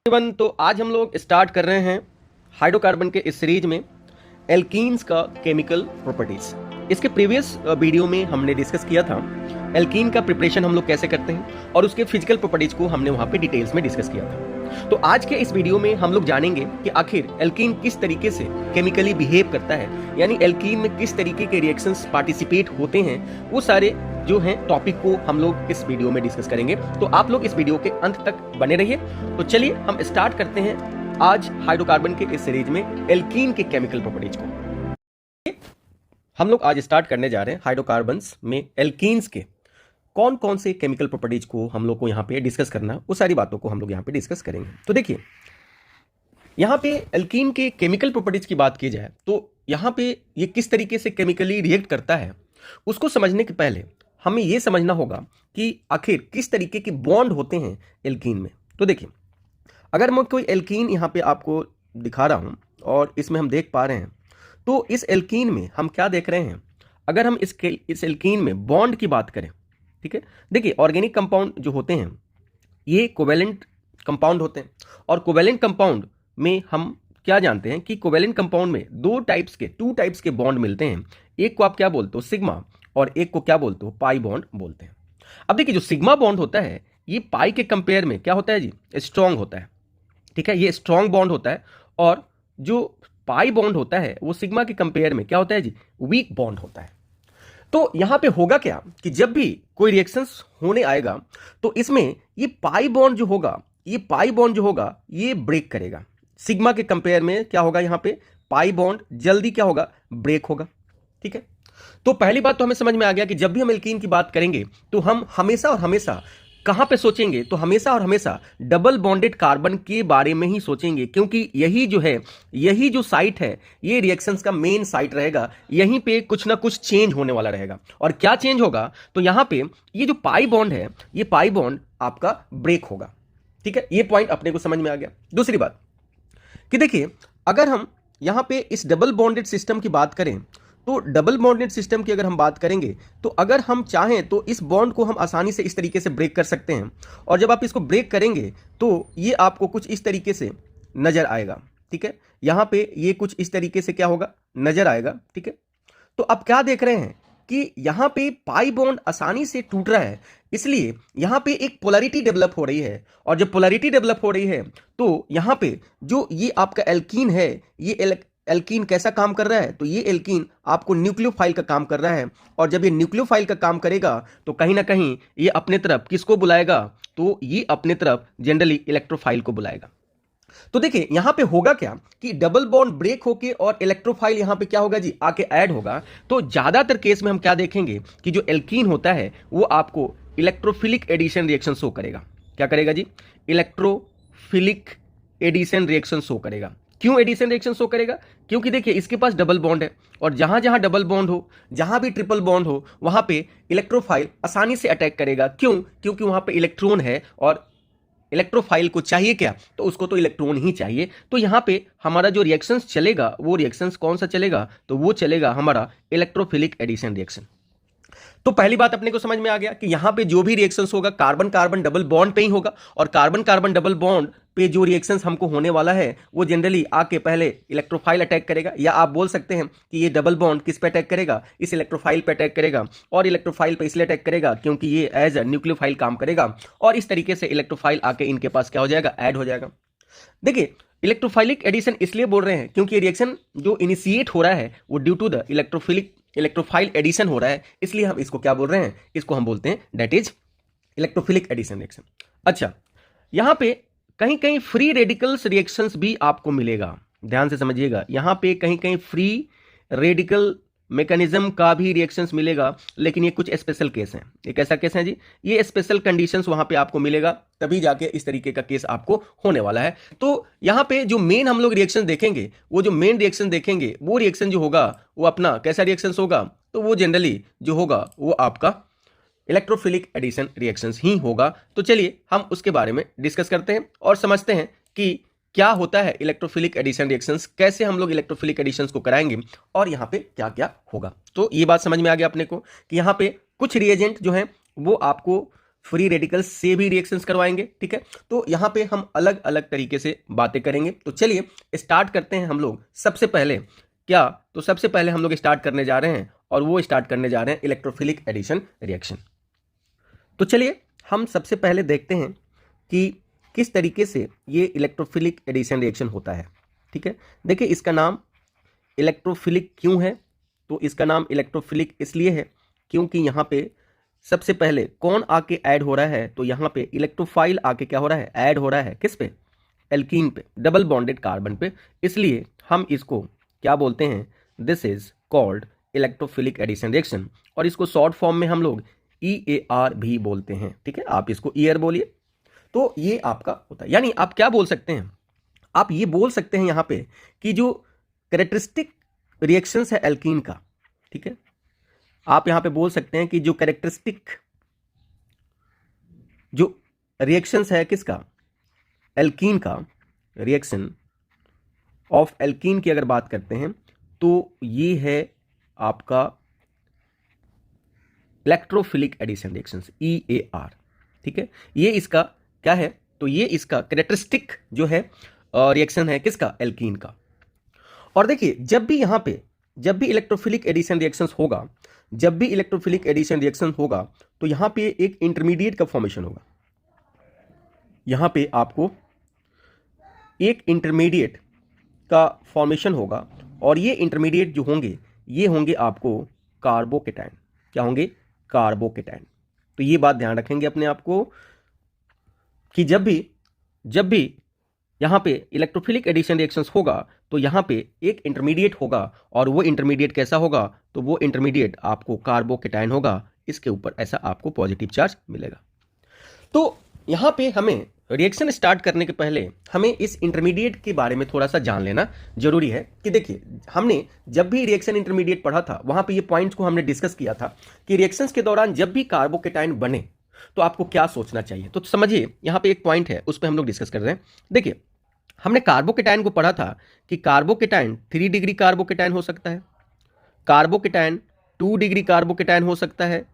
तो आज हम लोग स्टार्ट कर रहे हैं हाइड्रोकार्बन के इस सीरीज में एल्कीन्स का केमिकल प्रॉपर्टीज। इसके प्रीवियस वीडियो में हमने डिस्कस किया था एल्कीन का प्रिपरेशन हम लोग कैसे करते हैं और उसके फिजिकल प्रॉपर्टीज को हमने वहां पे डिटेल्स में डिस्कस किया था। तो आज के इस वीडियो में हम लोग जानेंगे कि आखिर एल्कीन किस तरीके से केमिकली बिहेव करता है, यानी एल्कीन में किस तरीके के रिएक्शंस पार्टिसिपेट होते हैं, वो सारे जो हैं टॉपिक को हम लोग इस वीडियो में डिस्कस करेंगे। तो आप लोग इस वीडियो के अंत तक बने रहिए। तो चलिए हम स्टार्ट करते हैं आज हाइड्रोकार्बन के इस सीरीज में एल्कीन के केमिकल प्रॉपर्टीज को। हम लोग आज स्टार्ट करने जा रहे हैं हाइड्रोकार्बन्स में एल्कीन्स के कौन कौन से केमिकल प्रॉपर्टीज को हम लोग को यहाँ पे डिस्कस करना है, वो सारी बातों को हम लोग यहाँ पे डिस्कस करेंगे। तो देखिए, यहाँ पे एल्कीन के केमिकल प्रॉपर्टीज की बात की जाए तो यहाँ पे ये किस तरीके से केमिकली रिएक्ट करता है, उसको समझने के पहले हमें ये समझना होगा कि आखिर किस तरीके के बॉन्ड होते हैं एल्कीन में। तो देखिए, अगर मैं कोई एल्कीन यहाँ पे आपको दिखा रहा हूँ और इसमें हम देख पा रहे हैं, तो इस एल्कीन में हम क्या देख रहे हैं, अगर हम इस एल्कीन में बॉन्ड की बात करें, ठीक है, देखिए ऑर्गेनिक कंपाउंड जो होते हैं ये कोवेलेंट कंपाउंड होते हैं, और कोवेलेंट कंपाउंड में हम क्या जानते हैं कि कोवेलेंट कंपाउंड में टू टाइप्स के बॉन्ड मिलते हैं। एक को आप क्या बोलते हो, सिग्मा, और एक को क्या बोलते हो, पाई बॉन्ड बोलते हैं। अब देखिए, जो सिग्मा बॉन्ड होता है ये पाई के कंपेयर में क्या होता है जी, स्ट्रॉन्ग होता है, ठीक है, ये स्ट्रॉन्ग बॉन्ड होता है। और जो पाई बॉन्ड होता है वो सिग्मा के कंपेयर में क्या होता है जी, वीक बॉन्ड होता है। तो यहां पे होगा क्या कि जब भी कोई रिएक्शंस होने आएगा तो इसमें ये पाई बॉन्ड जो होगा ये ब्रेक करेगा। सिग्मा के कंपेयर में क्या होगा, यहां पे पाई बॉन्ड जल्दी क्या होगा, ब्रेक होगा, ठीक है। तो पहली बात तो हमें समझ में आ गया कि जब भी हम एल्कीन की बात करेंगे तो हम हमेशा और हमेशा कहां पे सोचेंगे, तो हमेशा और हमेशा डबल बॉन्डेड कार्बन के बारे में ही सोचेंगे, क्योंकि यही जो साइट है ये रिएक्शंस का मेन साइट रहेगा। यहीं पे कुछ ना कुछ चेंज होने वाला रहेगा। और क्या चेंज होगा, तो यहां पे ये जो पाई बॉन्ड है ये पाई बॉन्ड आपका ब्रेक होगा, ठीक है। ये पॉइंट अपने को समझ में आ गया। दूसरी बात कि देखिए, अगर हम यहां पे इस डबल बॉन्डेड सिस्टम की बात करें, तो डबल बॉन्डेड सिस्टम की अगर हम बात करेंगे तो अगर हम चाहें तो इस बॉन्ड को हम आसानी से इस तरीके से ब्रेक कर सकते हैं। और जब आप इसको ब्रेक करेंगे तो ये आपको कुछ इस तरीके से नजर आएगा, ठीक है। यहां पे ये कुछ इस तरीके से क्या होगा, नजर आएगा, ठीक है। तो अब क्या देख रहे हैं कि यहां पे पाई बॉन्ड आसानी से टूट रहा है, इसलिए यहां पे एक पोलैरिटी डेवलप हो रही है। और जब पोलैरिटी डेवलप हो रही है तो यहां पे जो ये आपका एल्कीन है, ये एल्कीन कैसा काम कर रहा है, तो ये एल्कीन आपको न्यूक्लियोफाइल का काम कर रहा है। और जब ये न्यूक्लियोफाइल का काम करेगा तो कहीं ना कहीं ये अपने तरफ किसको बुलाएगा, तो ये अपने तरफ जनरली इलेक्ट्रोफाइल को बुलाएगा। तो देखिए, यहां पे होगा क्या कि डबल बॉन्ड ब्रेक होके और इलेक्ट्रोफाइल यहां पे क्या होगा जी, आके ऐड होगा। तो ज्यादातर केस में हम क्या देखेंगे कि जो एल्कीन होता है वो आपको इलेक्ट्रोफिलिक एडिशन रिएक्शन शो करेगा। क्या करेगा जी, इलेक्ट्रोफिलिक एडिशन रिएक्शन शो करेगा। क्यों एडिशन रिएक्शन शो करेगा, क्योंकि देखिए इसके पास डबल बॉन्ड है, और जहां जहां डबल बॉन्ड हो, जहां भी ट्रिपल बॉन्ड हो, वहां पे इलेक्ट्रोफाइल आसानी से अटैक करेगा। क्यों, क्योंकि वहां पे इलेक्ट्रॉन है और इलेक्ट्रोफाइल को चाहिए क्या, तो उसको तो इलेक्ट्रॉन ही चाहिए। तो यहां पे हमारा जो रिएक्शंस चलेगा वो रिएक्शंस कौन सा चलेगा, तो वो चलेगा हमारा इलेक्ट्रोफिलिक एडिशन रिएक्शन। तो पहली बात अपने को समझ में आ गया कि यहां पे जो भी रिएक्शंस होगा कार्बन कार्बन डबल बॉन्ड पे ही होगा, और कार्बन कार्बन डबल बॉन्ड पे जो रिएक्शंस हमको होने वाला है वो जनरली आके पहले इलेक्ट्रोफाइल अटैक करेगा, या आप बोल सकते हैं कि ये डबल बॉन्ड किस पे अटैक करेगा, इस इलेक्ट्रोफाइल पे अटैक करेगा। और इलेक्ट्रोफाइल पे इसलिए अटैक करेगा क्योंकि ये एज अ न्यूक्लियोफाइल काम करेगा, और इस तरीके से इलेक्ट्रोफाइल आके इनके पास क्या हो जाएगा, ऐड हो जाएगा। देखिए, इलेक्ट्रोफाइलिक एडिशन इसलिए बोल रहे हैं क्योंकि रिएक्शन जो इनिशिएट हो रहा है वो due to the electrophile addition हो रहा है, इसलिए हम इसको क्या बोल रहे हैं, इसको हम बोलते हैं that is electrophilic addition reaction. अच्छा, यहां पे कहीं कहीं फ्री रेडिकल्स रिएक्शंस भी आपको मिलेगा, ध्यान से समझिएगा। यहां पे कहीं कहीं फ्री रेडिकल मैकेनिज्म का भी रिएक्शंस मिलेगा, लेकिन ये कुछ स्पेशल केस हैं। ये कैसा केस है जी, ये स्पेशल कंडीशंस वहां पे आपको मिलेगा, तभी जाके इस तरीके का केस आपको होने वाला है। तो यहां पे जो मेन हम लोग रिएक्शन देखेंगे, वो जो मेन रिएक्शन देखेंगे वो रिएक्शन जो होगा वो अपना कैसा रिएक्शन होगा, तो वो जनरली जो होगा वो आपका इलेक्ट्रोफिलिक एडिशन रिएक्शंस ही होगा। तो चलिए हम उसके बारे में डिस्कस करते हैं और समझते हैं कि क्या होता है इलेक्ट्रोफिलिक एडिशन रिएक्शंस, कैसे हम लोग इलेक्ट्रोफिलिक एडिशंस को कराएंगे, और यहाँ पे क्या क्या होगा। तो ये बात समझ में आ गया अपने को कि यहाँ पे कुछ रिएजेंट जो है वो आपको फ्री रेडिकल्स से भी रिएक्शंस करवाएंगे, ठीक है। तो यहां पे हम अलग अलग तरीके से बातें करेंगे। तो चलिए स्टार्ट करते हैं हम लोग। सबसे पहले क्या, तो सबसे पहले हम लोग स्टार्ट करने जा रहे हैं और वो स्टार्ट करने जा रहे हैं इलेक्ट्रोफिलिक एडिशन रिएक्शन। तो चलिए हम सबसे पहले देखते हैं कि किस तरीके से ये इलेक्ट्रोफिलिक एडिशन रिएक्शन होता है, ठीक है। देखिए इसका नाम इलेक्ट्रोफिलिक क्यों है, तो इसका नाम इलेक्ट्रोफिलिक इसलिए है क्योंकि यहाँ पे सबसे पहले कौन आके ऐड हो रहा है, तो यहाँ पे इलेक्ट्रोफाइल आके क्या हो रहा है, ऐड हो रहा है किस पे, एल्कीन पे, डबल बॉन्डेड कार्बन पे। इसलिए हम इसको क्या बोलते हैं, this is called electrophilic addition reaction, और इसको शॉर्ट फॉर्म में हम लोग EAR भी बोलते हैं, ठीक है। आप इसको ईयर बोलिए। तो ये आपका होता है, यानी आप क्या बोल सकते हैं, आप ये बोल सकते हैं यहाँ पे कि जो कैरेक्टरिस्टिक रिएक्शंस है एल्कीन का, ठीक है, आप यहां पे बोल सकते हैं कि जो कैरेक्टरिस्टिक जो रिएक्शंस है किसका, एल्कीन का, रिएक्शन ऑफ एल्कीन की अगर बात करते हैं तो ये है आपका इलेक्ट्रोफिलिक एडिशन रिएक्शंस EAR, ठीक है। ये इसका क्या है, तो ये इसका कैरेक्टरिस्टिक जो है रिएक्शन है किसका, एल्कीन का। और देखिए जब भी इलेक्ट्रोफिलिक एडिशन रिएक्शंस होगा, जब भी इलेक्ट्रोफिलिक एडिशन रिएक्शन होगा तो यहां पे एक इंटरमीडिएट का फॉर्मेशन होगा। यहां पे आपको एक इंटरमीडिएट का फॉर्मेशन होगा और ये इंटरमीडिएट जो होंगे ये होंगे आपको कार्बोकेटाइन। क्या होंगे, कार्बोकेटाइन। तो ये बात ध्यान रखेंगे अपने आप को कि जब भी यहां पे इलेक्ट्रोफिलिक एडिशन रिएक्शंस होगा तो यहां पे एक इंटरमीडिएट होगा और वो इंटरमीडिएट कैसा होगा, तो वो इंटरमीडिएट आपको कार्बोकेटाइन होगा, इसके ऊपर ऐसा आपको पॉजिटिव चार्ज मिलेगा। तो यहां पे हमें रिएक्शन स्टार्ट करने के पहले हमें इस इंटरमीडिएट के बारे में थोड़ा सा जान लेना जरूरी है कि देखिए हमने जब भी रिएक्शन इंटरमीडिएट पढ़ा था वहां पे ये पॉइंट्स को हमने डिस्कस किया था कि रिएक्शंस के दौरान जब भी कार्बोकेटाइन बने तो आपको क्या सोचना चाहिए। तो समझिए यहां पे एक पॉइंट है उस पर हम लोग डिस्कस कर रहे हैं। देखिए हमने कार्बोकेटाइन को पढ़ा था कि कार्बोकेटाइन 3 डिग्री कार्बोकेटाइन हो सकता है, कार्बोकेटाइन 2 डिग्री कार्बोकेटाइन हो सकता है,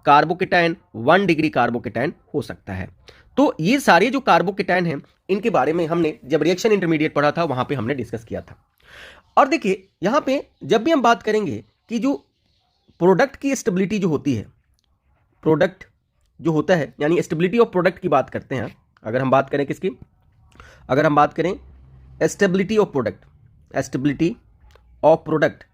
कार्बोकेटाइन 1 डिग्री कार्बोकेटाइन हो सकता है। तो ये सारे जो कार्बोकेटाइन हैं इनके बारे में हमने जब रिएक्शन इंटरमीडिएट पढ़ा था वहां पे हमने डिस्कस किया था। और देखिए यहां पे जब भी हम बात करेंगे कि जो प्रोडक्ट की स्टेबिलिटी जो होती है, प्रोडक्ट जो होता है यानी स्टेबिलिटी ऑफ प्रोडक्ट की बात करते हैं। अगर हम बात करें किसकी, अगर हम बात करें stability of product, stability of product,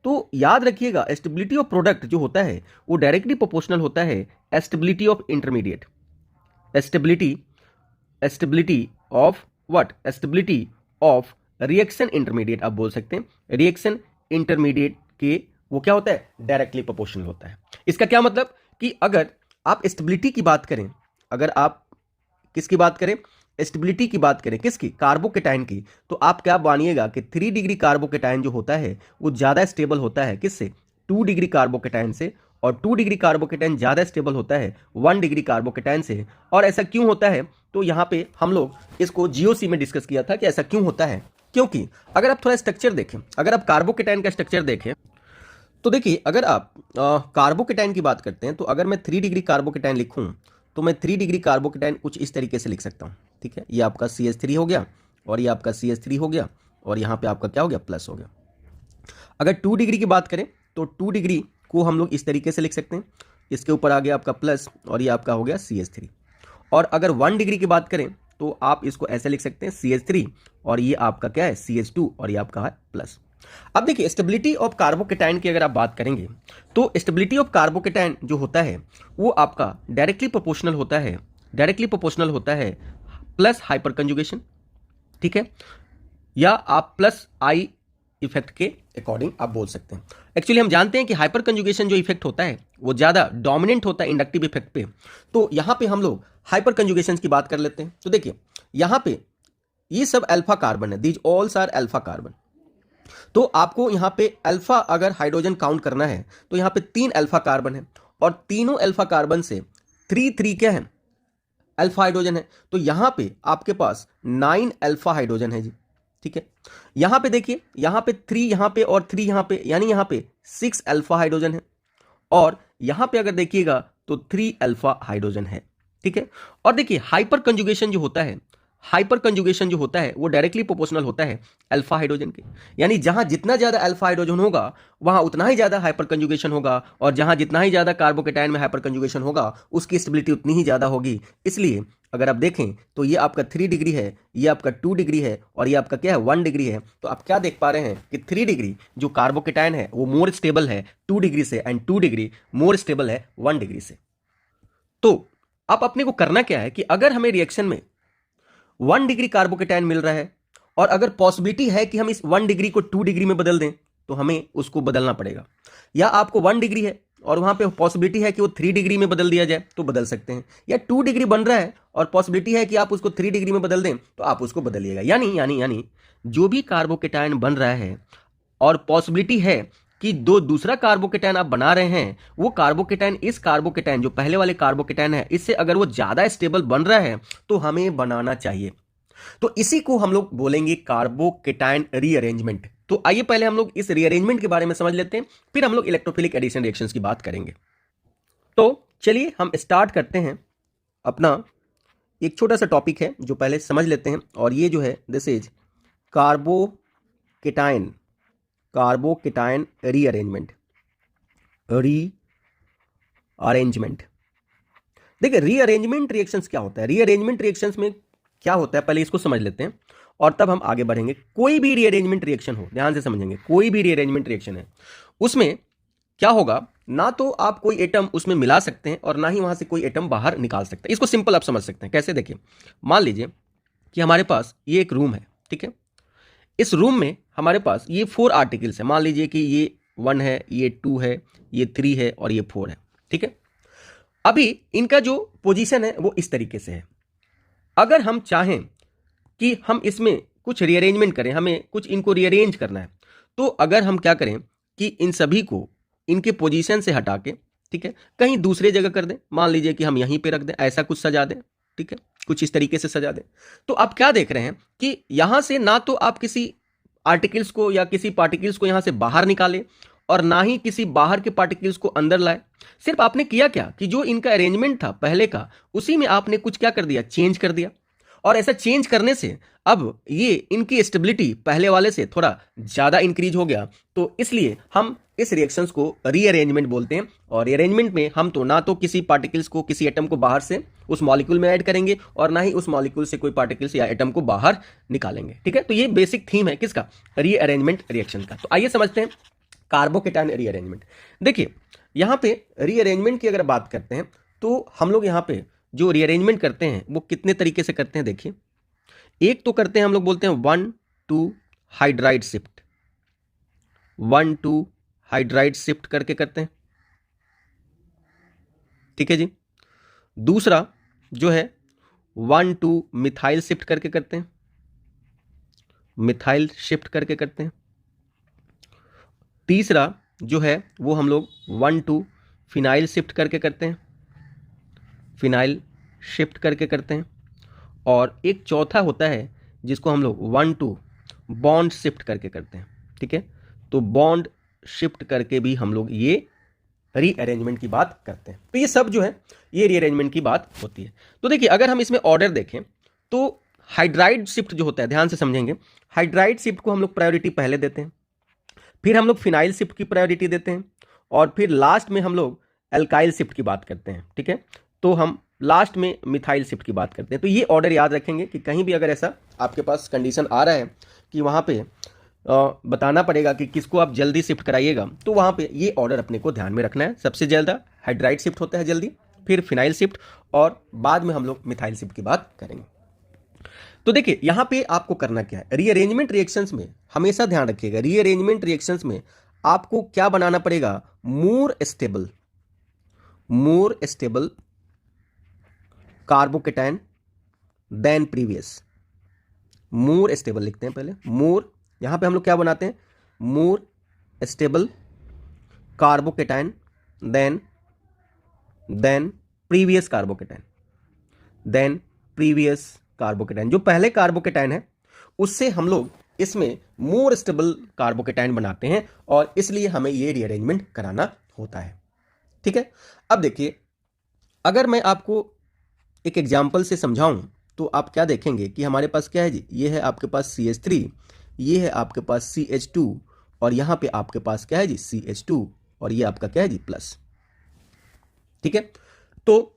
तो याद रखिएगा स्टेबिलिटी ऑफ प्रोडक्ट जो होता है वो डायरेक्टली प्रोपोर्शनल होता है stability of intermediate, stability of what, stability of reaction intermediate. आप बोल सकते हैं रिएक्शन इंटरमीडिएट के वो क्या होता है, डायरेक्टली प्रोपोर्शनल होता है। इसका क्या मतलब कि अगर आप स्टेबिलिटी की बात करें, अगर आप किसकी बात करें, स्टेबिलिटी की बात करें किसकी, कार्बोकेटाइन की, तो आप क्या मानिएगा कि 3 डिग्री कार्बोकेटाइन जो होता है वो ज़्यादा स्टेबल होता है किससे, 2 डिग्री कार्बोकेटाइन से, और 2 डिग्री कार्बोकेटाइन ज़्यादा स्टेबल होता है 1 डिग्री कार्बोकेटाइन से। और ऐसा क्यों होता है, तो यहाँ पे हम लोग इसको GOC में डिस्कस किया था कि ऐसा क्यों होता है। क्योंकि अगर आप थोड़ा स्ट्रक्चर देखें, अगर आप कार्बोकेटाइन का स्ट्रक्चर देखें तो देखिए अगर आप कार्बोकेटाइन की बात करते हैं तो अगर मैं 3 डिग्री कार्बोकेटाइन लिखूं तो मैं 3 डिग्री कार्बोकेटाइन कुछ इस तरीके से लिख सकता हूं, ठीक है। ये आपका CH3 हो गया और ये आपका CH3 हो गया और यहाँ पे आपका क्या हो गया, प्लस हो गया। अगर 2 डिग्री की बात करें तो 2 डिग्री को हम लोग इस तरीके से लिख सकते हैं, इसके ऊपर आ गया आपका प्लस और ये आपका हो गया CH3। और अगर 1 डिग्री की बात करें तो आप इसको ऐसे लिख सकते हैं CH3 और ये आपका क्या है CH2 और ये आपका है प्लस। अब देखिए स्टेबिलिटी ऑफ कार्बोकेटाइन की अगर आप बात करेंगे तो स्टेबिलिटी ऑफ कार्बोकेटाइन जो होता है वो आपका डायरेक्टली प्रोपोर्शनल होता है प्लस हाइपर कंजुगेशन, ठीक है, या आप प्लस आई इफेक्ट के अकॉर्डिंग आप बोल सकते हैं। एक्चुअली हम जानते हैं कि हाइपर कंजुगेशन जो इफेक्ट होता है वो ज़्यादा डोमिनेंट होता है इंडक्टिव इफेक्ट पे, तो यहाँ पे हम लोग हाइपर कंजुगेशन की बात कर लेते हैं। तो देखिए यहाँ पे ये सब अल्फा कार्बन है, दीज ऑल्स आर अल्फा कार्बन। तो आपको यहाँ पे अल्फा अगर हाइड्रोजन काउंट करना है तो यहाँ पे 3 अल्फा कार्बन है और तीनों अल्फा कार्बन से 3 क्या है, अल्फा हाइड्रोजन है। तो यहाँ पे आपके पास 9 अल्फा हाइड्रोजन है जी, ठीक है। यहाँ पे देखिए यहाँ पे 3 यहाँ पे और 3 यहाँ पे, यानी यहाँ पे 6 अल्फा हाइड्रोजन है। और यहाँ पे अगर देखिएगा तो 3 अल्फा हाइड्रोजन है, ठीक है। और देखिए हाइपर कंजुगेशन जो होता है, हाइपर कंजुगेशन जो होता है वो डायरेक्टली प्रोपोर्शनल होता है अल्फा हाइड्रोजन के, यानी जहां जितना ज्यादा अल्फा हाइड्रोजन होगा वहां उतना ही ज्यादा हाइपर कंजुगेशन होगा, और जहां जितना ही ज्यादा कार्बोकेटायन में हाइपर कंजुगेशन होगा उसकी स्टेबिलिटी उतनी ही ज्यादा होगी। इसलिए अगर आप देखें तो ये आपका 3 डिग्री है, ये आपका 2 डिग्री है, और ये आपका क्या है 1 डिग्री है। तो आप क्या देख पा रहे हैं कि 3 डिग्री जो कार्बोकेटायन है वो मोर स्टेबल है 2 डिग्री से, एंड 2 डिग्री मोर स्टेबल है 1 डिग्री से। तो अब अपने को करना क्या है कि अगर हमें रिएक्शन में 1 डिग्री कार्बोकेटायन मिल रहा है, और अगर पॉसिबिलिटी है कि हम इस 1 डिग्री को 2 डिग्री में बदल दें, तो हमें उसको बदलना पड़ेगा। या आपको 1 डिग्री है और वहां पे पॉसिबिलिटी है कि वो 3 डिग्री में बदल दिया जाए, तो बदल सकते हैं। या 2 डिग्री बन रहा है और पॉसिबिलिटी है कि आप उसको 3 डिग्री में बदल दें, तो आप उसको बदलिएगा। यानी यानी यानी जो भी कार्बोकेटायन बन रहा है और पॉसिबिलिटी है कि दूसरा कार्बोकेटायन आप बना रहे हैं, वो कार्बोकेटायन इस कार्बोकेटायन जो पहले वाले कार्बोकेटायन है इससे अगर वो ज्यादा स्टेबल बन रहा है तो हमें बनाना चाहिए। तो इसी को हम लोग बोलेंगे कार्बोकेटायन रीअरेंजमेंट। तो आइए पहले हम लोग इस रीअरेंजमेंट के बारे में समझ लेते हैं, फिर हम लोग इलेक्ट्रोफिलिक एडिशन रिएक्शंस की बात करेंगे। तो चलिए हम स्टार्ट करते हैं अपना एक छोटा सा टॉपिक है जो पहले समझ लेते हैं, और ये जो है दिस इज कार्बोकेटायन रीअरेंजमेंट। देखिए रीअरेंजमेंट रिएक्शंस क्या होता है, रीअरेंजमेंट रिएक्शंस में क्या होता है पहले इसको समझ लेते हैं और तब हम आगे बढ़ेंगे। कोई भी रीअरेंजमेंट रिएक्शन हो, ध्यान से समझेंगे, कोई भी रीअरेंजमेंट रिएक्शन है उसमें क्या होगा, ना तो आप कोई एटम उसमें मिला सकते हैं और ना ही वहां से कोई एटम बाहर निकाल सकते हैं। इसको सिंपल आप समझ सकते हैं कैसे, देखिए मान लीजिए कि हमारे पास ये एक रूम है, ठीक है। इस रूम में हमारे पास ये 4 आर्टिकल्स है, मान लीजिए कि ये 1 है, ये 2 है, ये 3 है और ये 4 है, ठीक है। अभी इनका जो पोजीशन है वो इस तरीके से है। अगर हम चाहें कि हम इसमें कुछ रीअरेंजमेंट करें, हमें कुछ इनको रीअरेंज करना है, तो अगर हम क्या करें कि इन सभी को इनके पोजीशन से हटा के, ठीक है, कहीं दूसरे जगह कर दें, मान लीजिए कि हम यहीं पे रख दें, ऐसा कुछ सजा दें, ठीक है, कुछ इस तरीके से सजा दें। तो आप क्या देख रहे हैं कि यहां से ना तो आप किसी आर्टिकल्स को या किसी पार्टिकल्स को यहां से बाहर निकाले और ना ही किसी बाहर के पार्टिकल्स को अंदर लाए। सिर्फ आपने किया क्या कि जो इनका अरेंजमेंट था पहले का, उसी में आपने कुछ क्या कर दिया, चेंज कर दिया। और ऐसा चेंज करने से अब ये इनकी स्टेबिलिटी पहले वाले से थोड़ा ज्यादा इंक्रीज हो गया। तो इसलिए हम इस रिएक्शंस को रीअरेंजमेंट बोलते हैं। और रीअरेंजमेंट में हम तो ना तो किसी पार्टिकल्स को, किसी एटम को बाहर से उस मॉलिक्यूल में ऐड करेंगे और ना ही उस मॉलिक्यूल से कोई पार्टिकल्स या एटम को बाहर निकालेंगे, ठीक है। तो ये बेसिक थीम है किसका, रीअरेंजमेंट रिएक्शन का। तो आइए समझते हैं कार्बोकेटायन रीअरेंजमेंट। देखिए यहां पे रीअरेंजमेंट की अगर बात करते हैं तो हम लोग यहां पे जो रीअरेंजमेंट करते हैं वो कितने तरीके से करते हैं। देखिए एक तो करते हैं हम लोग बोलते हैं 1-2 हाइड्राइड शिफ्ट, 1-2 हाइड्राइड शिफ्ट करके करते हैं, ठीक है जी। दूसरा जो है 1-2 मिथाइल शिफ्ट करके करते हैं, मिथाइल शिफ्ट करके करते हैं। तीसरा जो है वो हम लोग 1-2 फिनाइल शिफ्ट करके करते हैं, फिनाइल शिफ्ट करके करते हैं। और एक चौथा होता है जिसको हम लोग 1-2 बॉन्ड शिफ्ट करके करते हैं, ठीक है। तो बॉन्ड शिफ्ट करके भी हम लोग ये रीअरेंजमेंट की बात करते हैं। तो ये सब जो है ये रीअरेंजमेंट की बात होती है। तो देखिए अगर हम इसमें ऑर्डर देखें तो हाइड्राइड शिफ्ट जो होता है, ध्यान से समझेंगे, हाइड्राइड शिफ्ट को हम लोग प्रायोरिटी पहले देते हैं, फिर हम लोग फिनाइल शिफ्ट की प्रायोरिटी देते हैं, और फिर लास्ट में हम लोग एल्काइल शिफ्ट की बात करते हैं, ठीक है। तो हम लास्ट में मिथाइल शिफ्ट की बात करते हैं। तो ये ऑर्डर याद रखेंगे कि कहीं भी अगर ऐसा आपके पास कंडीशन आ रहा है कि वहाँ पे बताना पड़ेगा कि किसको आप जल्दी शिफ्ट कराइएगा, तो वहाँ पे ये ऑर्डर अपने को ध्यान में रखना है। सबसे ज़्यादा हाइड्राइड शिफ्ट होता है जल्दी, फिर फिनाइल शिफ्ट, और बाद में हम लोग मिथाइल शिफ्ट की बात करेंगे। तो देखिए यहाँ पे आपको करना क्या है, रीअरेंजमेंट रिएक्शंस में हमेशा ध्यान रखिएगा, रीअरेंजमेंट रिएक्शंस में आपको क्या बनाना पड़ेगा, more stable carbocation than previous. More stable लिखते हैं पहले, मोर, यहां पे हम लोग क्या बनाते हैं, more stable carbocation than previous carbocation, जो पहले कार्बोकेटायन है उससे हम लोग इसमें मोर स्टेबल कार्बोकेटायन बनाते हैं, और इसलिए हमें ये रीअरेंजमेंट कराना होता है, ठीक है। अब देखिए अगर मैं आपको एक एग्जाम्पल से समझाऊं तो आप क्या देखेंगे कि हमारे पास क्या है जी, ये है आपके पास CH3, ये है आपके पास CH2 और यहाँ पे आपके पास क्या है जी CH2 और ये आपका क्या है जी प्लस। ठीक है, तो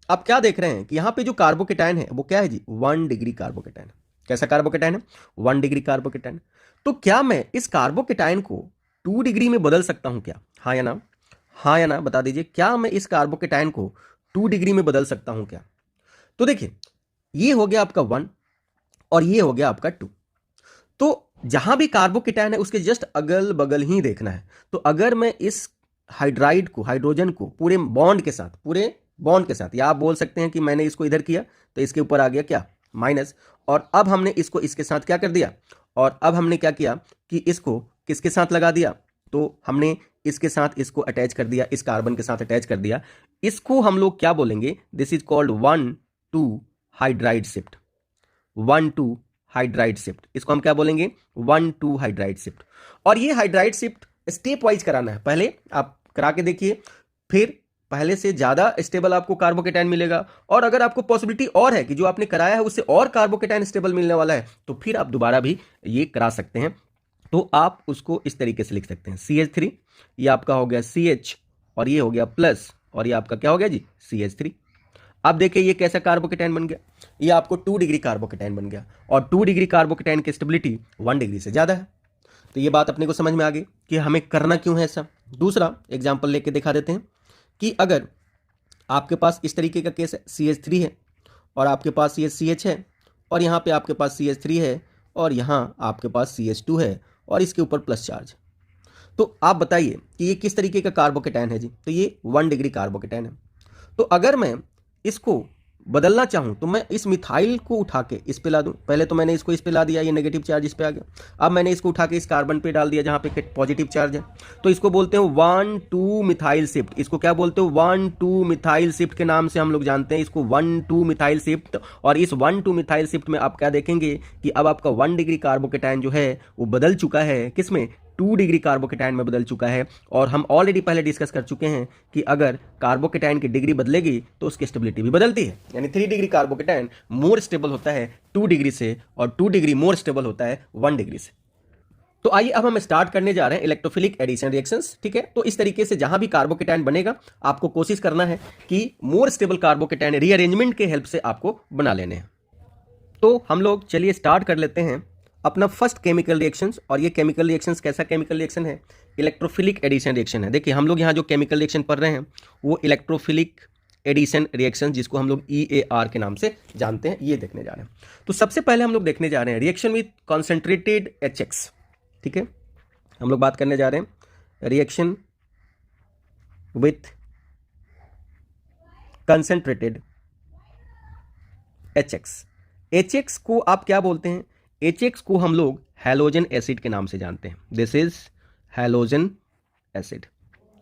आप क्या देख रहे हैं कि यहाँ पे जो कार्बोकेटाइन है वो क्या है जी 1 डिग्री कार्बोकेटाइन। कैसा कार्बोकेटाइन है? 1 डिग्री कार्बोकेटाइन। तो क्या मैं इस कार्बोकेटाइन को 2 डिग्री में बदल सकता हूं क्या? हाँ या ना? हाँ या ना बता दीजिए, क्या मैं इस कार्बोकेटाइन को 2 डिग्री में बदल सकता हूं क्या? तो देखिए, ये हो गया आपका 1 और ये हो गया आपका 2। तो जहां भी कार्बोकेटाइन है उसके जस्ट अगल बगल ही देखना है। तो अगर मैं इस हाइड्राइड को, हाइड्रोजन को पूरे बॉन्ड के साथ, या आप बोल सकते हैं कि मैंने इसको इधर किया तो इसके ऊपर आ गया क्या माइनस, और अब हमने इसको इसके साथ क्या कर दिया, और अब हमने क्या किया कि इसको किसके साथ लगा दिया, तो हमने इसके साथ इसको अटैच कर दिया, इस कार्बन के साथ अटैच कर दिया। इसको हम लोग क्या बोलेंगे? This is called 1,2 hydride shift. 1,2 hydride shift, इसको हम क्या बोलेंगे? 1,2 हाइड्राइड शिफ्ट। और ये हाइड्राइड शिफ्ट स्टेप वाइज कराना है, पहले आप करा के देखिए, फिर पहले से ज्यादा स्टेबल आपको कार्बोकेटाइन मिलेगा, और अगर आपको पॉसिबिलिटी और है कि जो आपने कराया है उससे और कार्बोकेटाइन स्टेबल मिलने वाला है तो फिर आप दोबारा भी ये करा सकते हैं। तो आप उसको इस तरीके से लिख सकते हैं CH3, ये आपका हो गया CH और ये हो गया प्लस, और ये आपका क्या हो गया जी CH3। अब देखिए ये कैसा कार्बोकेटाइन बन गया, ये आपको 2 डिग्री कार्बोकेटाइन बन गया, और 2 डिग्री कार्बोकेटाइन की स्टेबिलिटी 1 डिग्री से ज्यादा है। तो ये बात अपने को समझ में आ गई कि हमें करना क्यों है ऐसा। दूसरा एग्जाम्पल लेके दिखा देते हैं कि अगर आपके पास इस तरीके का केस है, CH3 है और आपके पास ये CH है, और यहाँ पे आपके पास CH3 है और यहाँ आपके पास CH2 है और इसके ऊपर प्लस चार्ज। तो आप बताइए कि ये किस तरीके का कार्बोकेटाइन है जी? तो ये 1 डिग्री कार्बोकेटाइन है। तो अगर मैं इसको बदलना चाहूं तो मैं इस मिथाइल को उठा के इस पे ला दूं। पहले तो मैंने इसको इस पे ला दिया, ये नेगेटिव चार्ज इस पे आ गया। अब मैंने इसको उठा के इस कार्बन पे डाल दिया जहां पे पॉजिटिव चार्ज है, तो इसको बोलते हैं 1,2 मिथाइल शिफ्ट। इसको क्या बोलते हो? 1,2 मिथाइल शिफ्ट के नाम से हम लोग जानते हैं इसको, 1,2 मिथाइल शिफ्ट। और इस 1,2 मिथाइल शिफ्ट में आप क्या देखेंगे कि अब आपका 1 डिग्री कार्बोकेटाइन जो है वो बदल चुका है किसमें? 2 डिग्री कार्बोकेटाइन में बदल चुका है। और हम ऑलरेडी पहले डिस्कस कर चुके हैं कि अगर कार्बोकेटाइन की डिग्री बदलेगी तो उसकी स्टेबिलिटी भी बदलती है, यानी 3 डिग्री कार्बोकेटाइन मोर स्टेबल होता है 2 डिग्री से, और 2 डिग्री मोर स्टेबल होता है 1 डिग्री से। तो आइए अब हम स्टार्ट करने जा रहे हैं इलेक्ट्रोफिलिक एडिशन रिएक्शंस। ठीक है, तो इस तरीके से जहां भी कार्बोकेटाइन बनेगा आपको कोशिश करना है कि मोर स्टेबल कार्बोकेटाइन रीअरेंजमेंट के हेल्प से आपको बना लेने हैं। तो हम लोग चलिए स्टार्ट कर लेते हैं अपना फर्स्ट केमिकल रिएक्शंस। और ये केमिकल रिएक्शंस कैसा केमिकल रिएक्शन है? इलेक्ट्रोफिलिक एडिशन रिएक्शन है। देखिए हम लोग यहाँ जो केमिकल रिएक्शन पढ़ रहे हैं वो इलेक्ट्रोफिलिक एडिशन रिएक्शन, जिसको हम लोग EAR के नाम से जानते हैं, ये देखने जा रहे हैं। तो सबसे पहले हम लोग देखने जा रहे हैं रिएक्शन विथ कॉन्सेंट्रेटेड HX। ठीक है, हम लोग बात करने जा रहे हैं reaction with concentrated HX। HX को आप क्या बोलते हैं? HX को हम लोग हैलोजन एसिड के नाम से जानते हैं। This is halogen acid,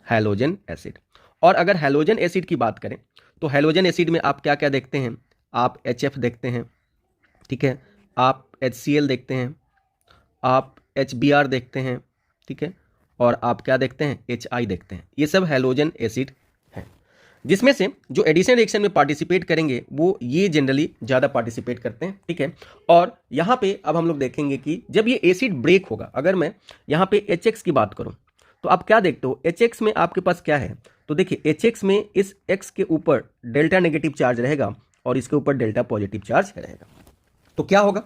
halogen acid. और अगर हैलोजन एसिड की बात करें तो हैलोजन एसिड में आप क्या क्या देखते हैं? आप HF देखते हैं, ठीक है, आप HCl देखते हैं, आप HBr देखते हैं, ठीक है, और आप क्या देखते हैं? HI देखते हैं। ये सब हैलोजन एसिड हैं, जिसमें से जो एडिशन रिएक्शन में पार्टिसिपेट करेंगे वो ये जनरली ज़्यादा पार्टिसिपेट करते हैं। ठीक है, और यहाँ पे अब हम लोग देखेंगे कि जब ये एसिड ब्रेक होगा, अगर मैं यहाँ पे HX की बात करूँ तो आप क्या देखते हो? HX में आपके पास क्या है? तो देखिए HX में इस X के ऊपर डेल्टा नेगेटिव चार्ज रहेगा और इसके ऊपर डेल्टा पॉजिटिव चार्ज रहेगा। तो क्या होगा?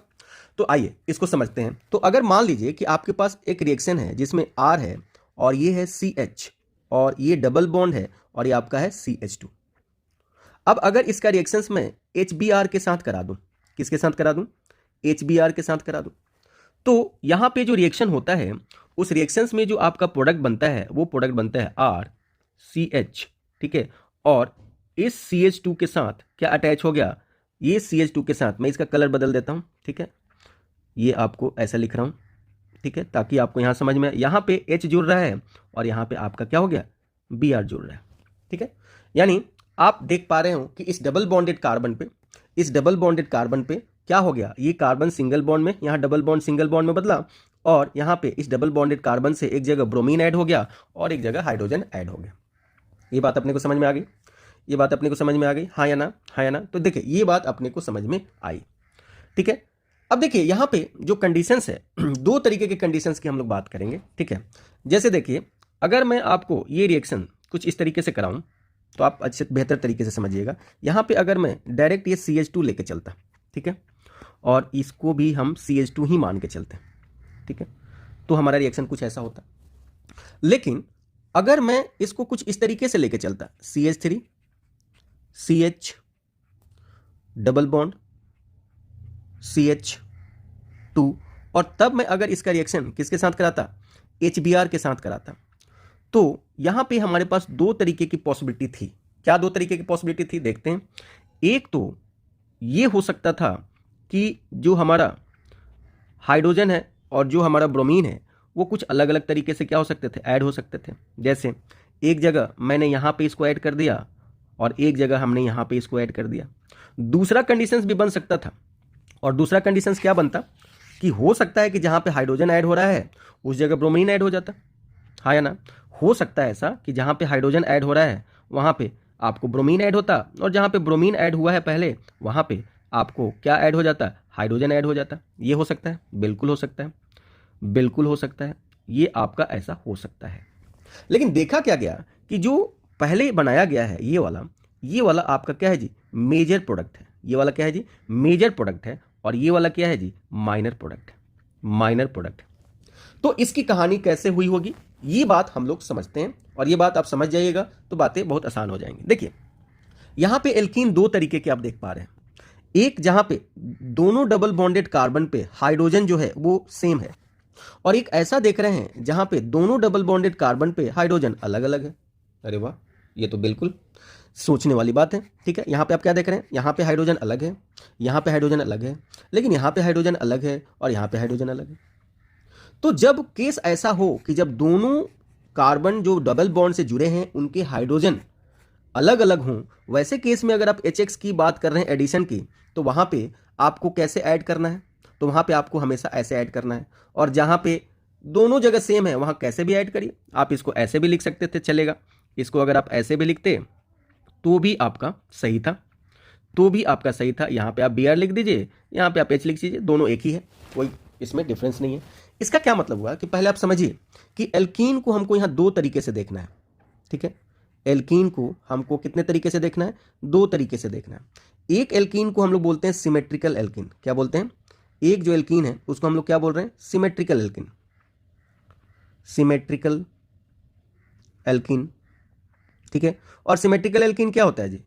तो आइए इसको समझते हैं। तो अगर मान लीजिए कि आपके पास एक रिएक्शन है जिसमें R है और ये है CH और ये डबल बॉन्ड है और ये आपका है CH2। अब अगर इसका रिएक्शंस मैं HBr के साथ करा दूं, किसके साथ करा दूं? HBr के साथ करा दूं, तो यहां पे जो रिएक्शन होता है उस रिएक्शंस में जो आपका प्रोडक्ट बनता है वो प्रोडक्ट बनता है RCH। ठीक है, और इस CH2 के साथ क्या अटैच हो गया? ये CH2 के साथ, मैं इसका कलर बदल देता हूं, ठीक है, ये आपको ऐसा लिख रहा हूं, ठीक है, ताकि आपको यहां समझ में, यहां पे H जुड़ रहा है और यहां पे आपका क्या हो गया? Br जुड़ रहा है। ठीक है, यानी आप देख पा रहे हो कि इस डबल बॉन्डेड कार्बन पे, इस डबल बॉन्डेड कार्बन पे क्या हो गया? ये कार्बन सिंगल बॉन्ड में, यहाँ डबल बॉन्ड सिंगल बॉन्ड में बदला, और यहाँ पे इस डबल बॉन्डेड कार्बन से एक जगह ब्रोमीन ऐड हो गया और एक जगह हाइड्रोजन ऐड हो गया। ये बात अपने को समझ में आ गई। ये बात अपने को समझ में आ गई, हाँ या ना, हाँ या ना। तो देखिए ये बात अपने को समझ में आई, ठीक है। अब देखिए यहाँ पे जो कंडीशंस है, दो तरीके के कंडीशंस की हम लोग बात करेंगे, ठीक है। जैसे देखिए अगर मैं आपको ये रिएक्शन कुछ इस तरीके से कराऊं तो आप अच्छे बेहतर तरीके से समझिएगा। यहाँ पे अगर मैं डायरेक्ट ये CH2 लेके चलता, ठीक है, और इसको भी हम CH2 ही मान के चलते हैं, ठीक है, तो हमारा रिएक्शन कुछ ऐसा होता। लेकिन अगर मैं इसको कुछ इस तरीके से लेके चलता, CH3 CH double bond CH2, और तब मैं अगर इसका रिएक्शन किसके साथ कराता, HBr के साथ कराता, तो यहां पे हमारे पास दो तरीके की पॉसिबिलिटी थी। क्या दो तरीके की पॉसिबिलिटी थी, देखते हैं। एक तो ये हो सकता था कि जो हमारा हाइड्रोजन है और जो हमारा ब्रोमीन है वो कुछ अलग अलग तरीके से क्या हो सकते थे, ऐड हो सकते थे। जैसे एक जगह मैंने यहाँ पे इसको ऐड कर दिया और एक जगह हमने यहाँ पे इसको ऐड कर दिया। दूसरा कंडीशंस भी बन सकता था, और दूसरा कंडीशंस क्या बनता कि हो सकता है कि जहाँ पे हाइड्रोजन ऐड हो रहा है उस जगह ब्रोमीन ऐड हो जाता, हाँ या ना। हो सकता है ऐसा कि जहाँ पे हाइड्रोजन ऐड हो रहा है वहाँ पे आपको ब्रोमीन ऐड होता, और जहाँ पे ब्रोमीन ऐड हुआ है पहले वहाँ पे आपको क्या ऐड हो जाता, हाइड्रोजन ऐड हो जाता। ये हो सकता है, बिल्कुल हो सकता है, बिल्कुल हो सकता है, ये आपका ऐसा हो सकता है। लेकिन देखा क्या गया कि जो पहले बनाया गया है ये वाला आपका क्या है जी, मेजर प्रोडक्ट है। ये वाला क्या है जी, मेजर प्रोडक्ट है, और ये वाला क्या है जी, माइनर प्रोडक्ट है, माइनर प्रोडक्ट। तो इसकी कहानी कैसे हुई होगी ये बात हम लोग समझते हैं, और ये बात आप समझ जाइएगा तो बातें बहुत आसान हो जाएंगी। देखिए यहां पे एल्कीन दो तरीके के आप देख पा रहे हैं। एक जहां पे दोनों डबल बॉन्डेड कार्बन पे हाइड्रोजन जो है वो सेम है, और एक ऐसा देख रहे हैं जहां पे दोनों डबल बॉन्डेड कार्बन पे हाइड्रोजन अलग अलग है। अरे वाह, ये तो बिल्कुल सोचने वाली बात है, ठीक है। यहाँ पे आप क्या देख रहे हैं, यहाँ पे हाइड्रोजन अलग है, यहाँ पे हाइड्रोजन अलग है, लेकिन यहाँ पे हाइड्रोजन अलग है और यहाँ पे हाइड्रोजन अलग है। तो जब केस ऐसा हो कि जब दोनों कार्बन जो डबल बॉन्ड से जुड़े हैं उनके हाइड्रोजन अलग अलग हों, वैसे केस में अगर आप HX की बात कर रहे हैं एडिशन की, तो वहाँ पे आपको कैसे ऐड करना है, तो वहाँ पे आपको हमेशा ऐसे ऐड करना है। और जहाँ पे दोनों जगह सेम है वहाँ कैसे भी ऐड करिए, आप इसको ऐसे भी लिख सकते थे, चलेगा। इसको अगर आप ऐसे भी लिखते तो भी आपका सही था, तो भी आपका सही था। यहाँ पे आप Br लिख दीजिए, यहाँ पे आप H लिख दीजिए, दोनों एक ही है, कोई इसमें डिफरेंस नहीं है। इसका क्या मतलब हुआ कि पहले आप समझिए कि एल्कीन को हमको यहाँ दो तरीके से देखना है, ठीक है। एल्कीन को हमको कितने तरीके से देखना है, दो तरीके से देखना है। एक एल्कीन को हम लोग बोलते हैं सिमेट्रिकल एल्कीन। क्या बोलते हैं, एक जो एल्कीन है उसको हम लोग क्या बोल रहे हैं, सिमेट्रिकल एल्कीन, सिमेट्रिकल एल्कीन, ठीक है। और सिमेट्रिकल एल्कीन क्या होता है जी,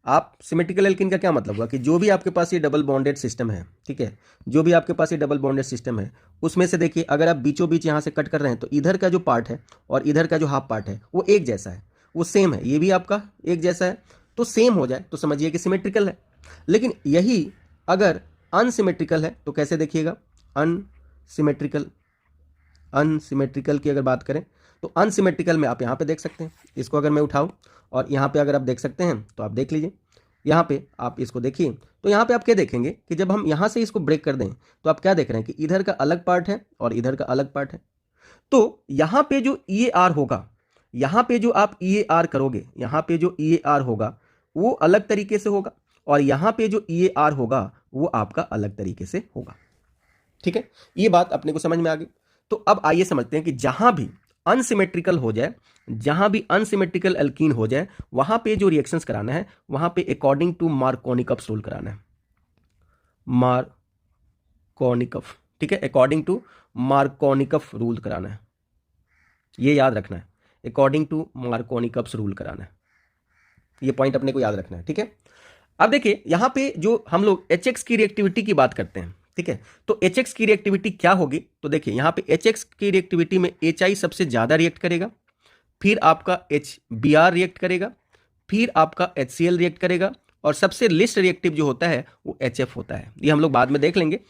आप सिमेट्रिकल एल्कीन का क्या मतलब हुआ कि जो भी आपके पास ये डबल बॉन्डेड सिस्टम है, ठीक है, जो भी आपके पास ये डबल बॉन्डेड सिस्टम है उसमें से देखिए अगर आप बीचों बीच यहाँ से कट कर रहे हैं तो इधर का जो पार्ट है और इधर का जो हाफ पार्ट है वो एक जैसा है, वो सेम है, ये भी आपका एक जैसा है, तो सेम हो जाए तो समझिए कि सिमेट्रिकल है। लेकिन यही अगर अनसिमेट्रिकल है तो कैसे देखिएगा, अनसिमेट्रिकल, अनसिमेट्रिकल की अगर बात करें तो अनसिमेट्रिकल में आप यहाँ पे देख सकते हैं, इसको अगर मैं उठाऊं और यहाँ पे अगर आप देख सकते हैं तो आप देख लीजिए, यहाँ पे आप इसको देखिए तो यहाँ पे आप क्या देखेंगे कि जब हम यहाँ से इसको ब्रेक कर दें तो आप क्या देख रहे हैं कि इधर का अलग पार्ट है और इधर का अलग पार्ट है। तो यहाँ पे जो EAR होगा, यहाँ पे जो आप EAR करोगे, यहाँ पे जो EAR होगा वो अलग तरीके से होगा, और यहाँ पे जो EAR होगा वो आपका अलग तरीके से होगा, ठीक है। ये बात अपने को समझ में आ गई। तो अब आइए समझते हैं कि जहां भी अनसिमेट्रिकल हो जाए, जहां भी अनसिमेट्रिकल एल्कीन हो जाए वहां पे जो रिएक्शंस कराना है वहां पे अकॉर्डिंग टू मार्कोनिकफ रूल कराना है, मार्कोनिकफ, ठीक है, अकॉर्डिंग टू मार्कोनिकफ रूल कराना है, ये याद रखना है, अकॉर्डिंग टू मार्कोनिकफ रूल कराना है, ये पॉइंट अपने को याद रखना है, ठीक है। अब देखिए यहां पे जो हम लोग HX की रिएक्टिविटी की बात करते हैं, ठीक है, तो HX की रिएक्टिविटी क्या होगी, तो देखिए यहां पे HX की रिएक्टिविटी में HI सबसे ज्यादा रिएक्ट करेगा, फिर आपका HBr रिएक्ट करेगा, फिर आपका HCl रिएक्ट करेगा, और सबसे लिस्ट रिएक्टिव जो होता है वो HF होता है। ये हम लोग बाद में देख लेंगे।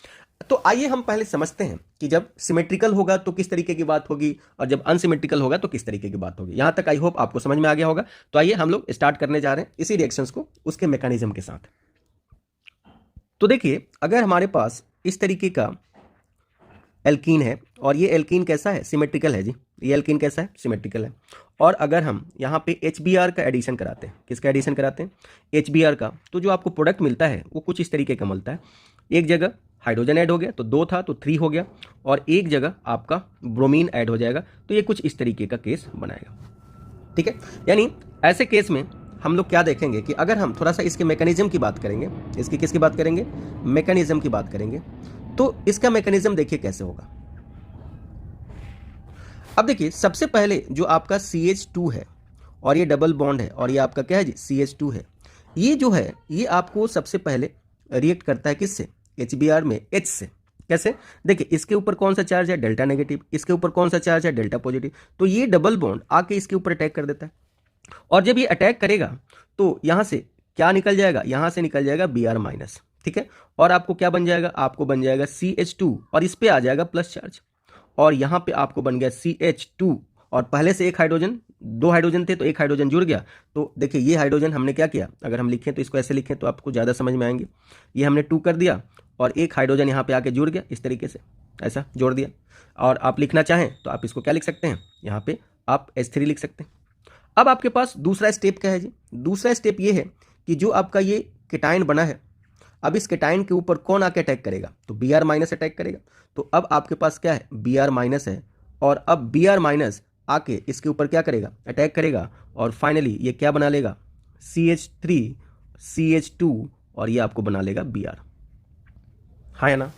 तो आइए हम पहले समझते हैं कि जब सिमेट्रिकल होगा तो किस तरीके की बात होगी और जब अनसिमेट्रिकल होगा तो किस तरीके की बात होगी। यहां तक आई होप आपको समझ में आ गया होगा। तो आइए हम लोग स्टार्ट करने जा रहे हैं इसी रिएक्शंस को उसके मैकेनिज्म के साथ। तो देखिए अगर हमारे पास इस तरीके का एल्कीन है और ये एल्कीन कैसा है, सिमेट्रिकल है जी, ये एल्कीन कैसा है, सिमेट्रिकल है। और अगर हम यहाँ पे HBr का एडिशन कराते हैं, किसका एडिशन कराते हैं, HBr का, तो जो आपको प्रोडक्ट मिलता है वो कुछ इस तरीके का मिलता है। एक जगह हाइड्रोजन ऐड हो गया तो 2 था तो 3 हो गया, और एक जगह आपका ब्रोमीन ऐड हो जाएगा तो ये कुछ इस तरीके का केस बनाएगा। ठीक है, यानी ऐसे केस में हम लोग क्या देखेंगे कि अगर हम थोड़ा सा इसके मैकेनिज्म की बात करेंगे, इसकी किसकी बात करेंगे, मैकेनिज्म की बात करेंगे, तो इसका मैकेनिज्म देखिए कैसे होगा। अब देखिए सबसे पहले जो आपका CH2 है और ये डबल बॉन्ड है और ये आपका क्या है जी, CH2 है, ये जो है ये आपको सबसे पहले रिएक्ट करता है किससे, HBr में H से। कैसे, देखिए इसके ऊपर कौन सा चार्ज है, डेल्टा नेगेटिव, इसके ऊपर कौन सा चार्ज है, डेल्टा पॉजिटिव, तो ये डबल बॉन्ड आके इसके ऊपर अटैक कर देता है। और जब ये अटैक करेगा तो यहां से क्या निकल जाएगा, यहां से निकल जाएगा Br माइनस। ठीक है, और आपको क्या बन जाएगा, आपको बन जाएगा CH2 और इस पे आ जाएगा प्लस चार्ज, और यहां पे आपको बन गया CH2 और पहले से एक हाइड्रोजन, 2 हाइड्रोजन थे तो एक हाइड्रोजन जुड़ गया। तो देखिए ये हाइड्रोजन हमने क्या किया, अगर हम लिखें तो इसको ऐसे लिखें तो आपको ज़्यादा समझ में आएंगे, ये हमने 2 कर दिया और एक हाइड्रोजन यहाँ पे आके जुड़ गया, इस तरीके से ऐसा जोड़ दिया। और आप लिखना चाहें तो आप इसको क्या लिख सकते हैं, यहाँ पे आप H3 लिख सकते हैं। अब आपके पास दूसरा स्टेप क्या है जी, दूसरा स्टेप ये है कि जो आपका ये केटाइन बना है, अब इस केटाइन के ऊपर कौन आके अटैक करेगा, तो Br माइनस अटैक करेगा। तो अब आपके पास क्या है, Br माइनस है, और अब Br माइनस आके इसके ऊपर क्या करेगा, अटैक करेगा, और फाइनली ये क्या बना लेगा, CH3 CH2 और ये आपको बना लेगा Br। हाँ या ना,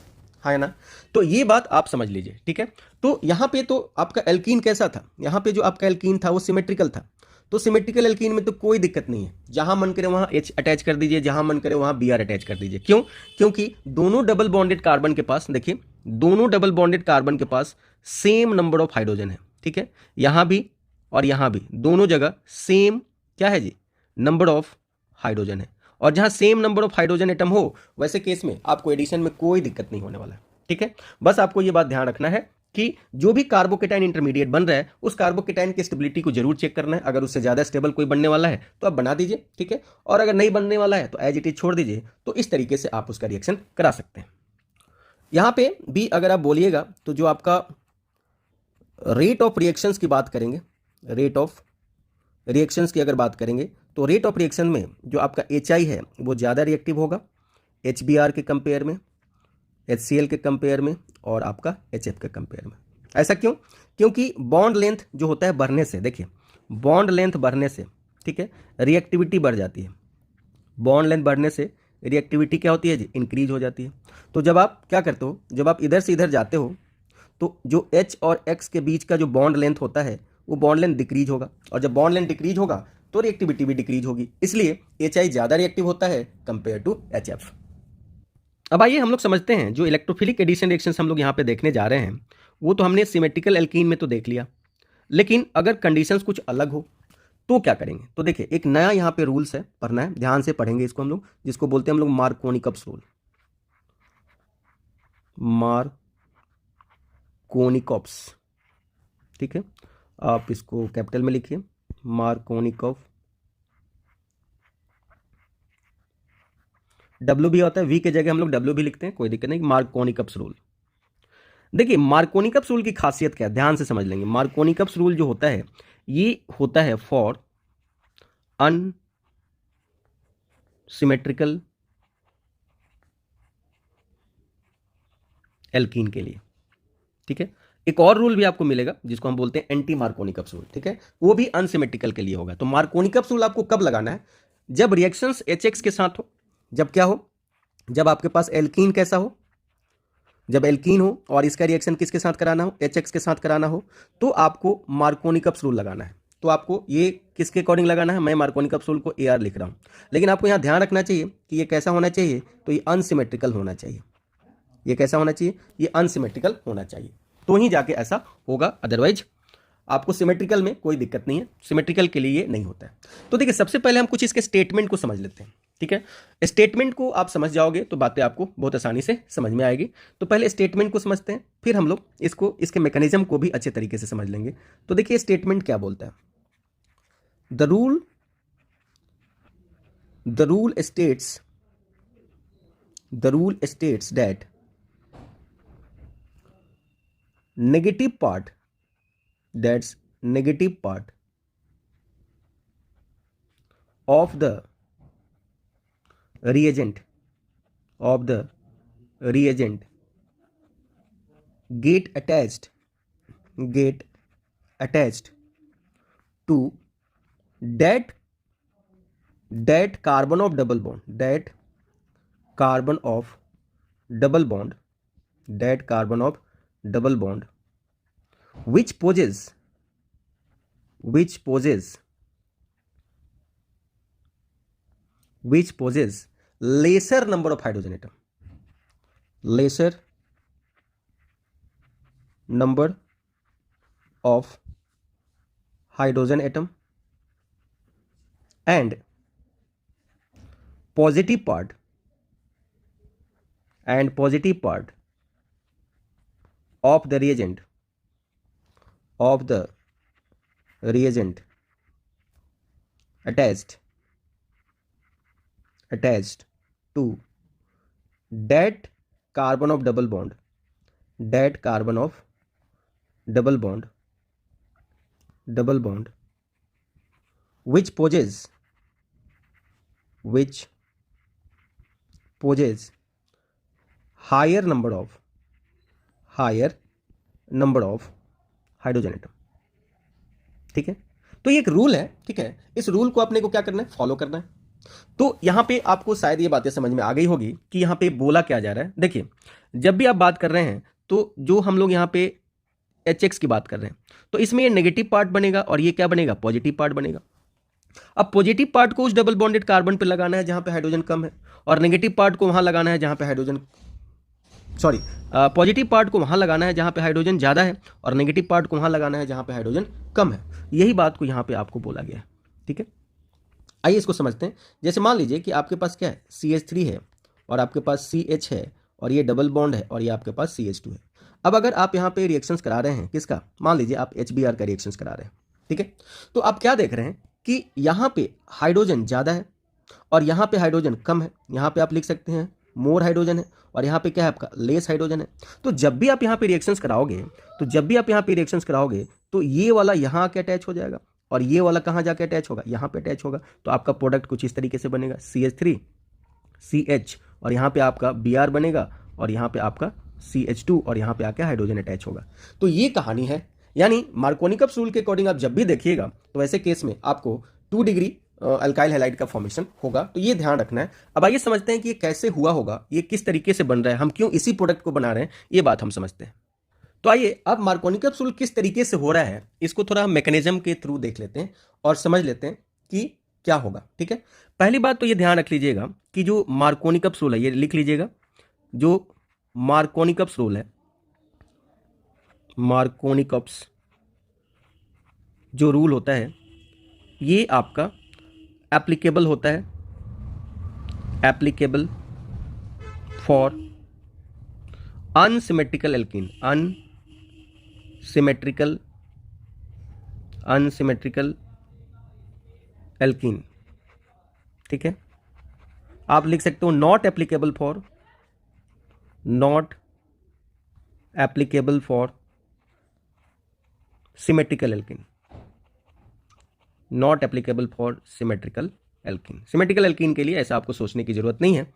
हाँ या ना, तो ये बात आप समझ लीजिए। ठीक है, तो यहाँ पे तो आपका एल्कीन कैसा था, यहाँ पे जो आपका एल्कीन था वो सिमेट्रिकल था, तो सिमेट्रिकल एल्कीन में तो कोई दिक्कत नहीं है, जहां मन करे वहां H अटैच कर दीजिए, जहां मन करे वहां Br अटैच कर दीजिए। क्यों, क्योंकि दोनों डबल बॉन्डेड कार्बन के पास, देखिए दोनों डबल बॉन्डेड कार्बन के पास सेम नंबर ऑफ हाइड्रोजन है। ठीक है, यहां भी और यहां भी दोनों जगह सेम क्या है जी, नंबर ऑफ हाइड्रोजन है, और जहां same number of hydrogen atom हो वैसे केस में आपको एडिशन में कोई दिक्कत नहीं होने वाला है। ठीक है, बस आपको ये बात ध्यान रखना है कि जो भी कार्बोकेटाइन इंटरमीडिएट बन रहा है उस कार्बोकेटाइन की स्टेबिलिटी को जरूर चेक करना है। अगर उससे ज्यादा स्टेबल कोई बनने वाला है तो आप बना दीजिए, ठीक है, और अगर नहीं बनने वाला है तो एज इट इज छोड़ दीजिए। तो इस तरीके से आप उसका रिएक्शन करा सकते हैं। यहां पे भी अगर आप बोलिएगा तो जो आपका रेट ऑफ रिएक्शंस की बात करेंगे, रेट ऑफ रिएक्शंस की अगर बात करेंगे तो रेट ऑफ रिएक्शन में जो आपका HI है वो ज़्यादा रिएक्टिव होगा HBr के कंपेयर में, HCl के कंपेयर में, और आपका HF के कंपेयर में। ऐसा क्यों, क्योंकि बॉन्ड लेंथ जो होता है बढ़ने से, देखिए बॉन्ड लेंथ बढ़ने से, ठीक है, रिएक्टिविटी बढ़ जाती है। बॉन्ड लेंथ बढ़ने से रिएक्टिविटी क्या होती है जी, इंक्रीज हो जाती है। तो जब आप क्या करते हो, जब आप इधर से इधर जाते हो तो जो H और X के बीच का जो बॉन्ड लेंथ होता है वो बॉन्ड लेंथ डिक्रीज होगा, और जब बॉन्ड लेंथ डिक्रीज होगा तो रिएक्टिविटी भी डिक्रीज होगी, इसलिए HI ज़्यादा रिएक्टिव होता है कंपेयर टू HF। अब आइए हम लोग समझते हैं जो इलेक्ट्रोफिलिक एडिशन रिएक्शंस हम लोग यहाँ पे देखने जा रहे हैं वो तो हमने सिमेट्रिकल एल्कीन में तो देख लिया, लेकिन अगर कंडीशंस कुछ अलग हो तो क्या करेंगे। तो देखिए एक नया यहाँ पे रूल्स है, पढ़ना है, ध्यान से पढ़ेंगे इसको हम लोग, जिसको बोलते हैं हम लोग मार्कोनिकप्स रूल, मार्कोनिकप्स। ठीक है, आप इसको कैपिटल में लिखिए, मार्कोनिकप। डब्ल्यू भी होता है, वी के जगह हम लोग डब्ल्यू भी लिखते हैं, कोई दिक्कत नहीं। मार्कोनिकप्स रूल, देखिए मार्कोनिकप्स रूल की खासियत क्या है, ध्यान से समझ लेंगे। मार्कोनिकप्स रूल जो होता है ये होता है फॉर अनसिमेट्रिकल एल्कीन के लिए। ठीक है, एक और रूल भी आपको मिलेगा जिसको हम बोलते हैं एंटी मार्कोनिकप्स रूल। ठीक है, वो भी अनसिमेट्रिकल के लिए होगा। तो मार्कोनिकप्स रूल आपको कब लगाना है, जब रिएक्शंस HX के साथ हो, जब क्या हो, जब आपके पास एल्कीन कैसा हो, जब एल्कीन हो और इसका रिएक्शन किसके साथ कराना हो, HX के साथ कराना हो, तो आपको मार्कोनिकप्स रूल लगाना है। तो आपको ये किसके अकॉर्डिंग लगाना है, मैं मार्कोनिकप्स रूल को AR लिख रहा हूं, लेकिन आपको यहां ध्यान रखना चाहिए कि ये कैसा होना चाहिए, तो ये अनसिमेट्रिकल होना चाहिए। ये कैसा होना चाहिए, ये अनसिमेट्रिकल होना चाहिए, तो ही जाके ऐसा होगा, अदरवाइज आपको सिमेट्रिकल में कोई दिक्कत नहीं है, सिमेट्रिकल के लिए ये नहीं होता है। तो देखिए सबसे पहले हम कुछ इसके स्टेटमेंट को समझ लेते हैं। ठीक है, स्टेटमेंट को आप समझ जाओगे तो बातें आपको बहुत आसानी से समझ में आएगी। तो पहले स्टेटमेंट को समझते हैं, फिर हम लोग इसको, इसके मैकेनिज्म को भी अच्छे तरीके से समझ लेंगे। तो देखिए स्टेटमेंट क्या बोलता है, the rule states that negative part, that's negative part of the reagent get attached to that carbon of double bond, that carbon of double bond which poses lesser number of hydrogen atom, lesser number of hydrogen atom, and positive part of the reagent attached to that carbon of double bond, which poses higher number of hydrogen atom. ठीक है, तो ये एक rule है। ठीक है, इस rule को अपने को क्या करना है, फॉलो करना है। तो यहां पे आपको शायद ये बातें समझ में आ गई होगी कि यहां पे बोला क्या जा रहा है। देखिए, जब भी आप बात कर रहे हैं तो जो हम लोग यहां पे HX की बात कर रहे हैं, तो इसमें ये नेगेटिव पार्ट बनेगा और ये क्या बनेगा, पॉजिटिव पार्ट बनेगा। अब पॉजिटिव पार्ट को उस डबल बॉन्डेड कार्बन पे लगाना है जहां पे हाइड्रोजन कम है, और नेगेटिव पार्ट को वहां लगाना है जहां पे पॉजिटिव पार्ट को वहां लगाना है जहां पे हाइड्रोजन ज्यादा है, और नेगेटिव पार्ट को वहां लगाना है जहां पे हाइड्रोजन कम है। यही बात को यहां पे आपको बोला गया है। ठीक है, आइए इसको समझते हैं। जैसे मान लीजिए कि आपके पास क्या है, CH3 है और आपके पास CH है और ये डबल बॉन्ड है और ये आपके पास CH2 है। अब अगर आप यहाँ पे रिएक्शंस करा रहे हैं, किसका, मान लीजिए आप HBr का रिएक्शंस करा रहे हैं। ठीक है, तो आप क्या देख रहे हैं कि यहाँ पे हाइड्रोजन ज़्यादा है और यहाँ पे हाइड्रोजन कम है। यहाँ पे आप लिख सकते हैं मोर हाइड्रोजन है और यहाँ पे क्या है आपका, लेस हाइड्रोजन है। तो जब भी आप यहाँ पे रिएक्शंस कराओगे तो ये वाला यहाँ आके अटैच हो जाएगा और ये वाला कहाँ जाके अटैच होगा, यहाँ पे अटैच होगा। तो आपका प्रोडक्ट कुछ इस तरीके से बनेगा, CH3 CH और यहाँ पे आपका Br बनेगा और यहाँ पे आपका CH2 और यहाँ पे आके हाइड्रोजन अटैच होगा। तो ये कहानी है। यानी मार्कोनिकप्स रूल के अकॉर्डिंग आप जब भी देखिएगा तो ऐसे केस में आपको 2 डिग्री अल्काइल हैलाइड का फॉर्मेशन होगा। तो ये ध्यान रखना है। अब आइए समझते हैं कि ये कैसे हुआ होगा, ये किस तरीके से बन रहा है, हम क्यों इसी प्रोडक्ट को बना रहे हैं, ये बात हम समझते हैं। तो आइए अब मार्कोनिकप्स रूल किस तरीके से हो रहा है इसको थोड़ा मैकेनिज्म के थ्रू देख लेते हैं और समझ लेते हैं कि क्या होगा। ठीक है, पहली बात तो ये ध्यान रख लीजिएगा कि जो मार्कोनिकप्स रूल है, ये लिख लीजिएगा, जो मार्कोनिकप्स रूल है, मार्कोनिकप्स जो रूल होता है ये आपका एप्लीकेबल होता है, applicable for unsymmetrical alkene, unsymmetrical alkene. ठीक है, आप लिख सकते हो not applicable for symmetrical alkene, not applicable for symmetrical alkene. Symmetrical alkene के लिए ऐसा आपको सोचने की जरूरत नहीं है।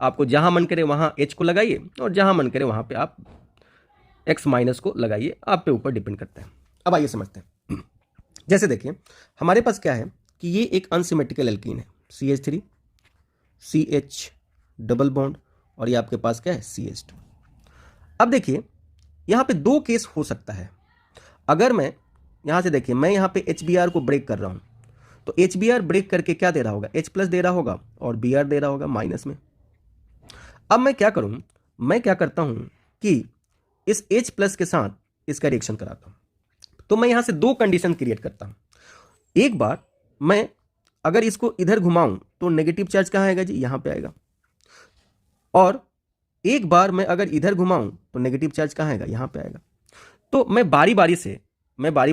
आपको जहां मन करे वहां H को लगाइए और जहां मन करे वहां पे आप X माइनस को लगाइए, आप पे ऊपर डिपेंड करता है। अब आइए समझते हैं। जैसे देखिए हमारे पास क्या है कि ये एक अनसिमेट्रिकल एल्कीन है, CH3 CH डबल बॉन्ड और ये आपके पास क्या है, CH2। अब देखिए यहां पे 2 केस हो सकता है। अगर मैं यहां से देखिए, मैं यहां पे HBr को ब्रेक कर रहा हूं, तो HBr ब्रेक करके क्या दे रहा होगा, H प्लस दे रहा होगा और Br दे रहा होगा माइनस में। अब मैं क्या करूं, मैं क्या करता हूं कि इस H प्लस के साथ इसका रिएक्शन कराता हूं। तो मैं यहां से 2 कंडीशन क्रिएट करता हूं। एक बार मैं अगर इसको इधर घुमाऊं तो नेगेटिव चार्ज कहां आएगा जी, यहां पे आएगा, और एक बार मैं अगर इधर घुमाऊं तो नेगेटिव चार्ज कहां आएगा, यहां पे आएगा। तो मैं बारी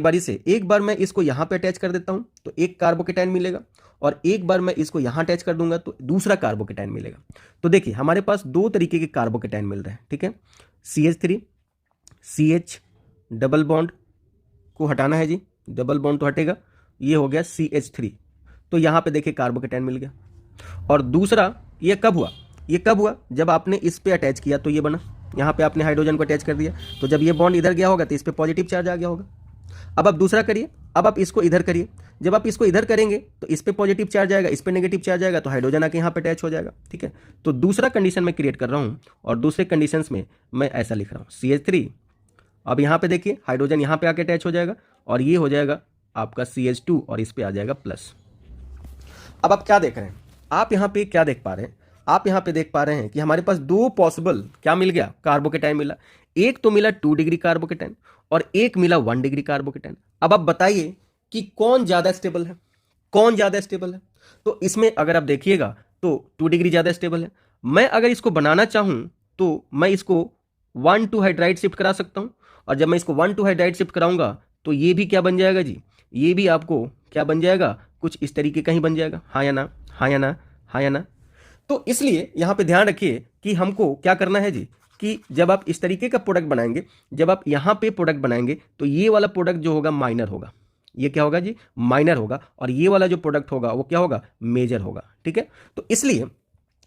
बारी से एक बार मैं इसको यहां पे अटैच कर देता हूं तो एक कार्बोकेटाइन मिलेगा, और एक बार मैं इसको यहां अटैच कर दूंगा तो दूसरा कार्बोकेटाइन मिलेगा। तो देखिए हमारे पास 2 तरीके के कार्बोकेटाइन मिल रहे हैं। ठीक है, CH3 CH डबल बॉन्ड को हटाना है जी, डबल बॉन्ड तो हटेगा, ये हो गया CH3। तो यहाँ पे देखिए कार्बोकेटाइन मिल गया। और दूसरा ये कब हुआ, ये कब हुआ, जब आपने इस पे अटैच किया तो ये बना, यहाँ पे आपने हाइड्रोजन को अटैच कर दिया, तो जब ये बॉन्ड इधर गया होगा तो इस पे पॉजिटिव चार्ज आ गया होगा। अब आप दूसरा करिए, अब आप इसको इधर करिए, जब आप इसको इधर करेंगे तो इस पे पॉजिटिव चार्ज आएगा, इस पे नेगेटिव चार्ज आएगा, तो हाइड्रोजन आके यहाँ पे अटैच हो जाएगा। ठीक है, तो दूसरा कंडीशन मैं क्रिएट कर रहा हूँ और दूसरे कंडीशंस में मैं ऐसा लिख रहा हूँ CH3। अब यहाँ पे देखिए हाइड्रोजन यहाँ पे आके अटैच हो जाएगा और ये हो जाएगा आपका CH2 और इस पे आ जाएगा प्लस। अब आप क्या देख रहे हैं, आप यहाँ पे क्या देख पा रहे हैं, आप यहाँ पे देख पा रहे हैं कि हमारे पास दो पॉसिबल क्या मिल गया, कार्बोकेटाइन मिला। एक तो मिला 2 डिग्री कार्बोकेटाइन और एक मिला 1 डिग्री कार्बोकेटाइन। अब आप बताइए कि कौन ज्यादा स्टेबल है, कौन ज्यादा स्टेबल है। तो इसमें अगर आप देखिएगा तो 2 डिग्री ज्यादा स्टेबल है। मैं अगर इसको बनाना चाहूं तो मैं इसको 1,2 हाइड्राइड शिफ्ट करा सकता हूं, और जब मैं इसको 1,2 हाइड्राइड शिफ्ट कराऊंगा तो ये भी क्या बन जाएगा जी, ये भी आपको क्या बन जाएगा, कुछ इस तरीके का ही बन जाएगा। हाँ या ना, हाँ या ना, हाँ या ना। तो इसलिए यहां पे ध्यान रखिए कि हमको क्या करना है जी, कि जब आप इस तरीके का प्रोडक्ट बनाएंगे, जब आप यहां पे प्रोडक्ट बनाएंगे तो ये वाला प्रोडक्ट जो होगा माइनर होगा, ये क्या होगा जी, माइनर होगा, और ये वाला जो प्रोडक्ट होगा वो क्या होगा, मेजर होगा। ठीक है, तो इसलिए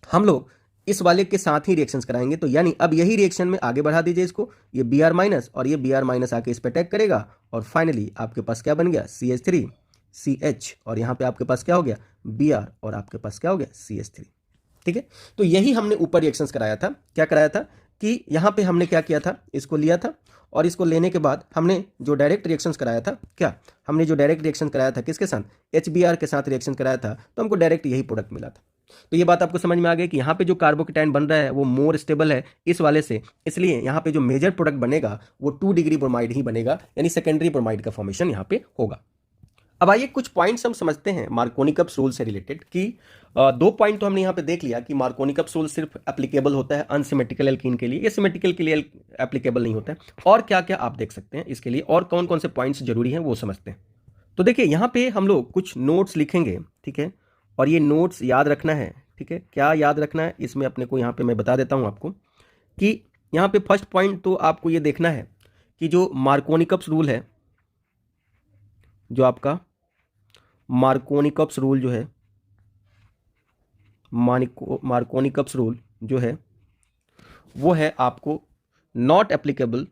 हम लोग इस वाले के साथ ही रिएक्शंस कराएंगे। तो यानी अब यही रिएक्शन में आगे बढ़ा दीजिए इसको, ये Br माइनस और ये Br माइनस आके इस पे अटैक करेगा, और फाइनली आपके पास क्या बन गया, CH3 CH, और यहाँ पे आपके पास क्या हो गया, Br, और आपके पास क्या हो गया, CH3। ठीक है, तो यही हमने ऊपर रिएक्शंस कराया था। क्या कराया था कि यहाँ पे हमने क्या किया था, इसको लिया था, और इसको लेने के बाद हमने जो डायरेक्ट रिएक्शंस कराया था, क्या हमने जो डायरेक्ट रिएक्शन कराया था किसके साथ, HBr के साथ रिएक्शन कराया था, तो हमको डायरेक्ट यही प्रोडक्ट मिला था। तो ये बात आपको समझ में आ गई कि यहाँ पे जो कार्बोकेटाइन बन रहा है वो मोर स्टेबल है इस वाले से, इसलिए यहाँ पे जो मेजर प्रोडक्ट बनेगा वो 2 डिग्री ब्रोमाइड ही बनेगा, यानी सेकेंडरी ब्रोमाइड का फॉर्मेशन यहाँ पे होगा। अब आइए कुछ पॉइंट्स हम समझते हैं मार्कोनिकप्स रूल से रिलेटेड, कि 2 पॉइंट तो हमने यहाँ पे देख लिया कि मार्कोनिकप्स रूल सिर्फ एप्लीकेबल होता है अनसिमेट्रिकल एल्कीन के लिए, ये सिमेट्रिकल के लिए एप्लीकेबल नहीं होता है। और क्या क्या आप देख सकते हैं इसके लिए, और कौन कौन से पॉइंट्स जरूरी हैं वो समझते हैं। तो देखिए यहाँ पे हम लोग कुछ नोट्स लिखेंगे, ठीक है, और ये नोट्स याद रखना है। ठीक है, क्या याद रखना है इसमें अपने को यहाँ पे मैं बता देता हूँ आपको, कि यहाँ पे फर्स्ट पॉइंट तो आपको ये देखना है कि जो मार्कोनिकप्स रूल है, जो आपका मार्कोनिकप्स रूल जो है, मार्कोनिकप्स रूल जो है वो है आपको not applicable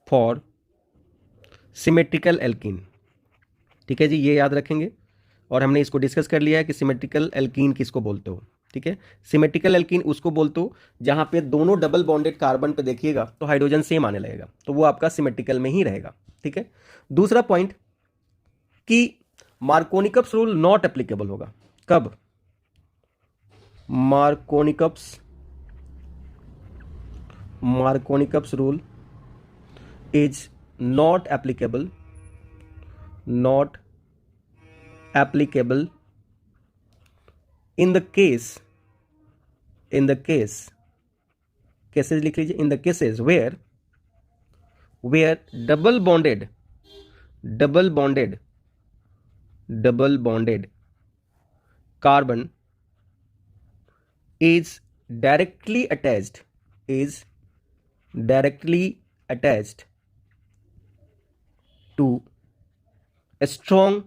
for symmetrical alkene. ठीक है जी, ये याद रखेंगे, और हमने इसको डिस्कस कर लिया है कि सिमेट्रिकल एल्कीन किसको बोलते हो। ठीक है, सिमेट्रिकल एल्कीन उसको बोलते हो जहां पे दोनों डबल बॉन्डेड कार्बन पे देखिएगा तो हाइड्रोजन सेम आने लगेगा, तो वो आपका सिमेट्रिकल में ही रहेगा। ठीक है, दूसरा पॉइंट कि मार्कोनिकप्स रूल नॉट एप्लीकेबल होगा, कब, Markovnikov's rule is not applicable in the case cases लिख लीजिए, in the cases where double bonded carbon is directly attached to a strong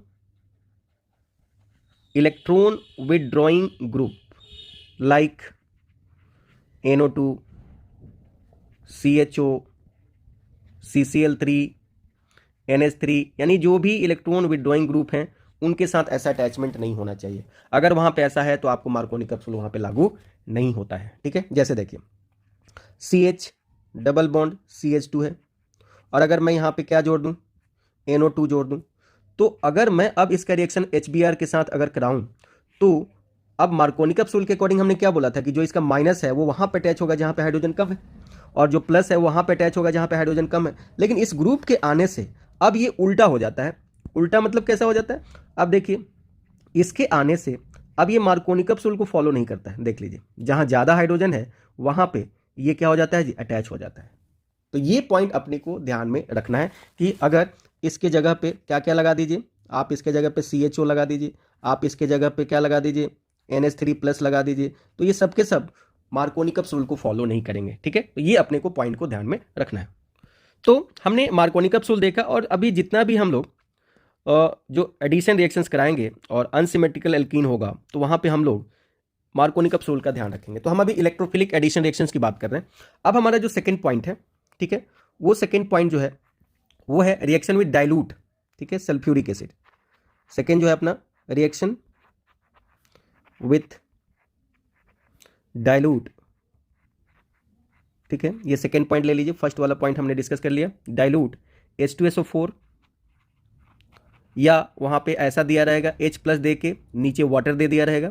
electron withdrawing group like NO2, CHO, CCl3, NH3, यानी जो भी electron withdrawing group हैं उनके साथ ऐसा attachment नहीं होना चाहिए। अगर वहां पे ऐसा है तो आपको मार्कोनिकप्स रूल वहां पे लागू नहीं होता है। ठीक है, जैसे देखिए CH डबल बॉन्ड CH2 है, और अगर मैं यहां पे क्या जोड़ दूं, NO2 जोड़ दूं, तो अगर मैं अब इसका रिएक्शन HBr के साथ अगर कराऊं तो अब मार्कोनिकप्स रूल के अकॉर्डिंग हमने क्या बोला था कि जो इसका माइनस है वो वहां पे अटैच होगा जहां पे हाइड्रोजन कम है, और जो प्लस है वो वहां पे अटैच होगा जहां पे हाइड्रोजन कम है। लेकिन इस ग्रुप के आने से अब ये उल्टा हो जाता है। उल्टा मतलब कैसा हो जाता है, अब देखिए इसके आने से अब ये मार्कोनिकप्स रूल को फॉलो नहीं करता है। देख लीजिए, जहां ज्यादा हाइड्रोजन है वहां पे ये क्या हो जाता है जी, अटैच हो जाता है। तो ये पॉइंट अपने को ध्यान में रखना है कि अगर इसके जगह पे क्या क्या लगा दीजिए, आप इसके जगह पे CHO लगा दीजिए, आप इसके जगह पे क्या लगा दीजिए, NH3 प्लस लगा दीजिए, तो ये सब के सब मार्कोनी कप्स रूल को फॉलो नहीं करेंगे, ठीक है। तो ये अपने को पॉइंट को ध्यान में रखना है। तो हमने मार्कोनी कप्स रूल देखा, और अभी जितना भी हम लोग जो एडिशन रिएक्शंस कराएंगे और अनसिमेट्रिकल एल्कीन होगा तो वहाँ पे हम लोग मार्कोनी कप्स रूल का ध्यान रखेंगे। तो हम अभी इलेक्ट्रोफिलिक एडिशन रिएक्शंस की बात कर रहे हैं। अब हमारा जो सेकंड पॉइंट है, ठीक है, वो सेकंड पॉइंट जो है वो है रिएक्शन विद डाइल्यूट, ठीक है, सल्फ्यूरिक एसिड। सेकंड जो है अपना रिएक्शन विथ डाइल्यूट, ठीक है, ये सेकंड पॉइंट ले लीजिए। फर्स्ट वाला पॉइंट हमने डिस्कस कर लिया, डाइल्यूट H2SO4, या वहाँ पे ऐसा दिया रहेगा H+ दे के नीचे वाटर दे दिया रहेगा,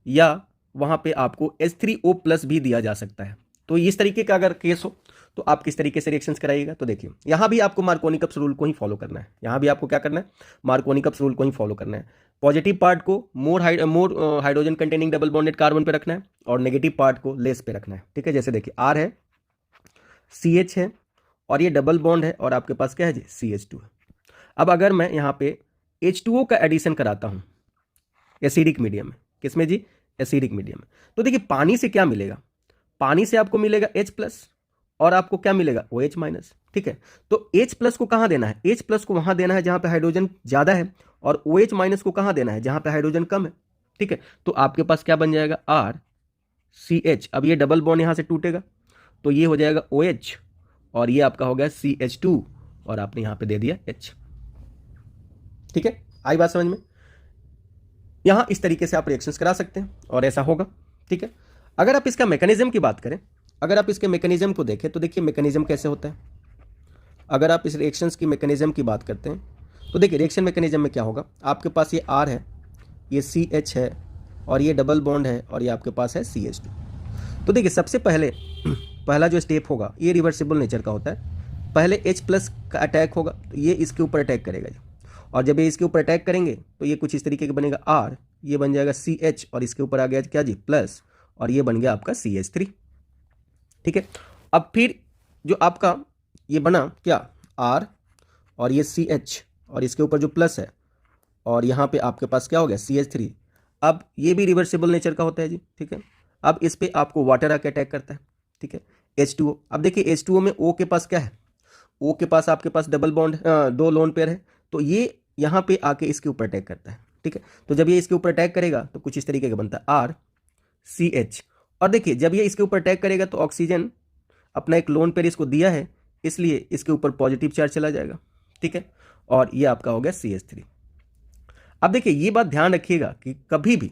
या वहाँ पे आपको H3O+ भी दिया जा सकता है। तो इस तरीके का अगर केस हो तो आप किस तरीके से रिएक्शंस कराइएगा। तो देखिए यहाँ भी आपको मार्कोनी कप्स रूल को ही फॉलो करना है। यहाँ भी आपको क्या करना है, मार्कोनी कप्स रूल को ही फॉलो करना है। पॉजिटिव पार्ट को more hydrogen containing double bonded carbon पे रखना है और नेगेटिव पार्ट को लेस पे रखना है, ठीक है। जैसे देखिए R है, CH है और ये डबल बॉन्ड है और आपके पास क्या है जी, CH2 है। अब अगर मैं यहाँ पे H2O का एडिशन कराता हूँ एसिडिक मीडियम में, किसमें जी, एसिडिक मीडियम में, तो देखिए पानी से क्या मिलेगा, पानी से आपको मिलेगा H+ और आपको क्या मिलेगा, OH-, ठीक है। तो H+ को कहाँ देना है, H+ को वहाँ देना है जहाँ पे हाइड्रोजन ज़्यादा है, और OH- को कहाँ देना है जहाँ पे हाइड्रोजन कम है, ठीक है। तो आपके पास क्या बन जाएगा, RCH। अब ये डबल बॉन्ड यहाँ से टूटेगा तो ये हो जाएगा OH और ये आपका हो गया CH2 और आपने यहाँ पे दे दिया H, ठीक है। आई बात समझ में। यहाँ इस तरीके से आप रिएक्शंस करा सकते हैं और ऐसा होगा, ठीक है। अगर आप इसका मैकेनिज्म की बात करें, अगर आप इसके मैकेनिज्म को देखें तो देखिए मैकेनिज्म कैसे होता है। अगर आप इस रिएक्शंस की मैकेनिज्म की बात करते हैं तो देखिए रिएक्शन मैकेनिज्म में क्या होगा, आपके पास ये R है, ये CH है और ये डबल बॉन्ड है और ये आपके पास है CH2। तो देखिए सबसे पहला जो स्टेप होगा ये रिवर्सिबल नेचर का होता है। पहले H+ का अटैक होगा तो ये इसके ऊपर अटैक करेगा जी, और जब ये इसके ऊपर अटैक करेंगे तो ये कुछ इस तरीके का बनेगा R, ये बन जाएगा CH और इसके ऊपर आ गया क्या जी, प्लस, और ये बन गया आपका CH3, ठीक है। अब फिर जो आपका ये बना क्या, R और ये CH और इसके ऊपर जो प्लस है और यहाँ पे आपके पास क्या हो गया, CH3। अब ये भी रिवर्सिबल नेचर का होता है जी, ठीक है। अब इस पे आपको वाटर आके अटैक करता है, ठीक है, H2O। अब देखिए H2O में O के पास क्या है, O के पास आपके पास डबल बॉन्ड, 2 लोन पेयर है, तो ये यहाँ पे आके इसके ऊपर अटैक करता है, ठीक है। तो जब ये इसके ऊपर अटैक करेगा तो कुछ इस तरीके का बनता है RCH, और देखिए जब ये इसके ऊपर अटैक करेगा तो ऑक्सीजन अपना एक लोन पेयर इसको दिया है, इसलिए इसके ऊपर पॉजिटिव चार्ज चला जाएगा, ठीक है, और ये आपका हो गया CH3। अब देखिए ये बात ध्यान रखिएगा कि कभी भी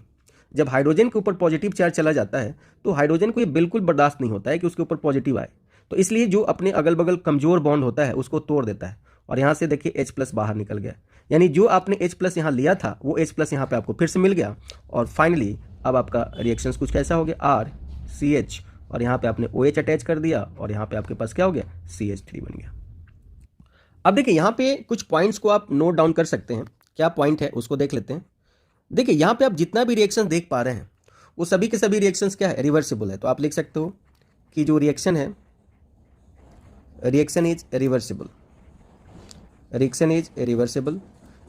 जब हाइड्रोजन के ऊपर पॉजिटिव चार्ज चला जाता है तो हाइड्रोजन को ये बिल्कुल बर्दाश्त नहीं होता है कि उसके ऊपर पॉजिटिव आए, तो इसलिए जो अपने अगल बगल कमजोर बॉन्ड होता है उसको तोड़ देता है, और यहाँ से देखिए H+ बाहर निकल गया, यानी जो आपने H+ यहाँ लिया था वो H+ यहाँ पे आपको फिर से मिल गया, और फाइनली अब आपका रिएक्शंस कुछ कैसा हो गया, RCH और यहाँ पे आपने OH अटैच कर दिया और यहाँ पे आपके पास क्या हो गया, CH3 बन गया। अब देखिए यहाँ पे कुछ पॉइंट्स को आप नोट डाउन कर सकते हैं, क्या पॉइंट है उसको देख लेते हैं। देखिए यहाँ पे आप जितना भी रिएक्शन देख पा रहे हैं वो सभी के सभी रिएक्शंस क्या है, रिवर्सिबल है। तो आप लिख सकते हो कि जो रिएक्शन है, reaction is reversible, reaction is reversible,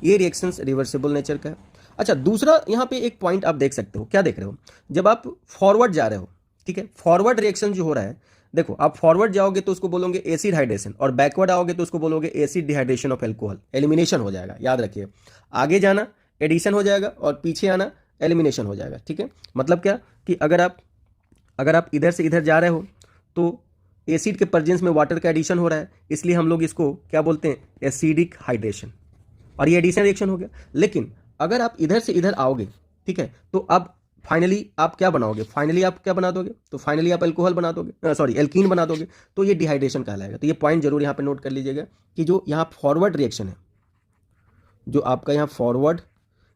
ये रिएक्शंस रिवर्सिबल नेचर का है। अच्छा, दूसरा यहाँ पे एक पॉइंट आप देख सकते हो, क्या देख रहे हो, जब आप फॉरवर्ड जा रहे हो, ठीक है, फॉरवर्ड रिएक्शन जो हो रहा है, देखो आप फॉरवर्ड जाओगे तो उसको बोलोगे एसिड हाइड्रेशन, और बैकवर्ड आओगे तो उसको बोलोगे acid dehydration of alcohol, elimination हो जाएगा। याद रखिए, आगे जाना एडिशन हो जाएगा और पीछे आना एलिमिनेशन हो जाएगा, ठीक है। मतलब क्या कि अगर आप इधर से इधर जा रहे हो तो एसिड के प्रेजेंस में वाटर का एडिशन हो रहा है, इसलिए हम लोग इसको क्या बोलते हैं, एसिडिक हाइड्रेशन, और ये एडिशन रिएक्शन हो गया। लेकिन अगर आप इधर से इधर आओगे, ठीक है, तो अब फाइनली आप क्या बनाओगे, फाइनली आप क्या बना दोगे, तो फाइनली आप अल्कोहल बना दोगे, सॉरी एल्कीन बना दोगे, तो ये डिहाइड्रेशन कहलाएगा। तो ये पॉइंट जरूर यहाँ पे नोट कर लीजिएगा कि जो यहाँ फॉरवर्ड रिएक्शन है, जो आपका यहाँ फॉरवर्ड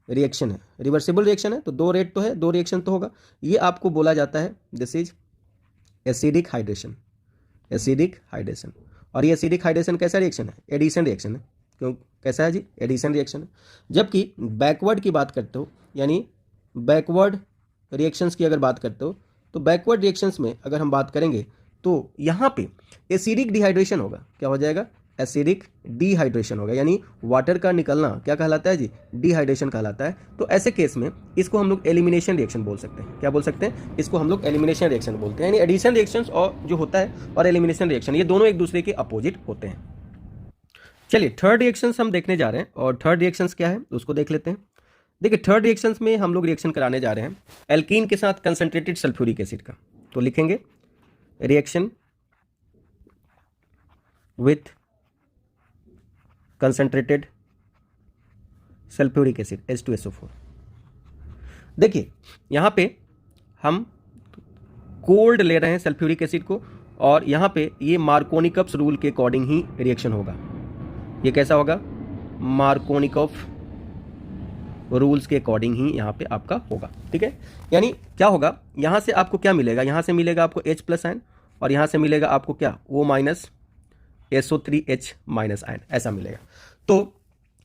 रिएक्शन है, रिवर्सिबल रिएक्शन है, तो 2 रेट तो है, 2 रिएक्शन तो होगा, ये आपको बोला जाता है this is acidic hydration, acidic hydration. और ये एसिडिक हाइड्रेशन कैसा रिएक्शन है, एडिशन रिएक्शन है। क्यों, कैसा है जी, एडिशन रिएक्शन है। जबकि बैकवर्ड की बात करते हो, यानी बैकवर्ड रिएक्शंस की अगर बात करते हो, तो बैकवर्ड रिएक्शंस में अगर हम बात करेंगे तो यहाँ पे एसिडिक डिहाइड्रेशन होगा, क्या हो जाएगा, एसिडिक डिहाइड्रेशन होगा, यानी वाटर का निकलना क्या कहलाता है जी, डिहाइड्रेशन कहलाता है। तो ऐसे केस में इसको हम लोग एलिमिनेशन रिएक्शन बोल सकते हैं। क्या बोल सकते हैं? इसको हम लोग एलिमिनेशन रिएक्शन बोलते हैं, यानी एडिशन रिएक्शंस और जो होता है और एलिमिनेशन रिएक्शन, ये दोनों एक दूसरे के अपोजिट होते हैं। चलिए थर्ड रिएक्शंस हम देखने जा रहे हैं, और थर्ड रिएक्शंस क्या है उसको देख लेते हैं। देखिए थर्ड रिएक्शंस में हम लोग रिएक्शन कराने जा रहे हैं एल्कीन के साथ कंसंट्रेटेड सल्फ्यूरिक एसिड का। तो लिखेंगे reaction with concentrated sulphuric acid H2SO4। देखिए यहां पे हम कोल्ड ले रहे हैं सल्फ्यूरिक एसिड को, और यहां पे ये मार्कोनिकप्स रूल के अकॉर्डिंग ही रिएक्शन होगा। ये कैसा होगा? मार्कोनिकॉफ रूल्स के अकॉर्डिंग ही यहाँ पे आपका होगा, ठीक है। यानी क्या होगा, यहाँ से आपको क्या मिलेगा, यहाँ से मिलेगा आपको H+ आयन, और यहाँ से मिलेगा आपको क्या, O- SO3H- आयन, ऐसा मिलेगा। तो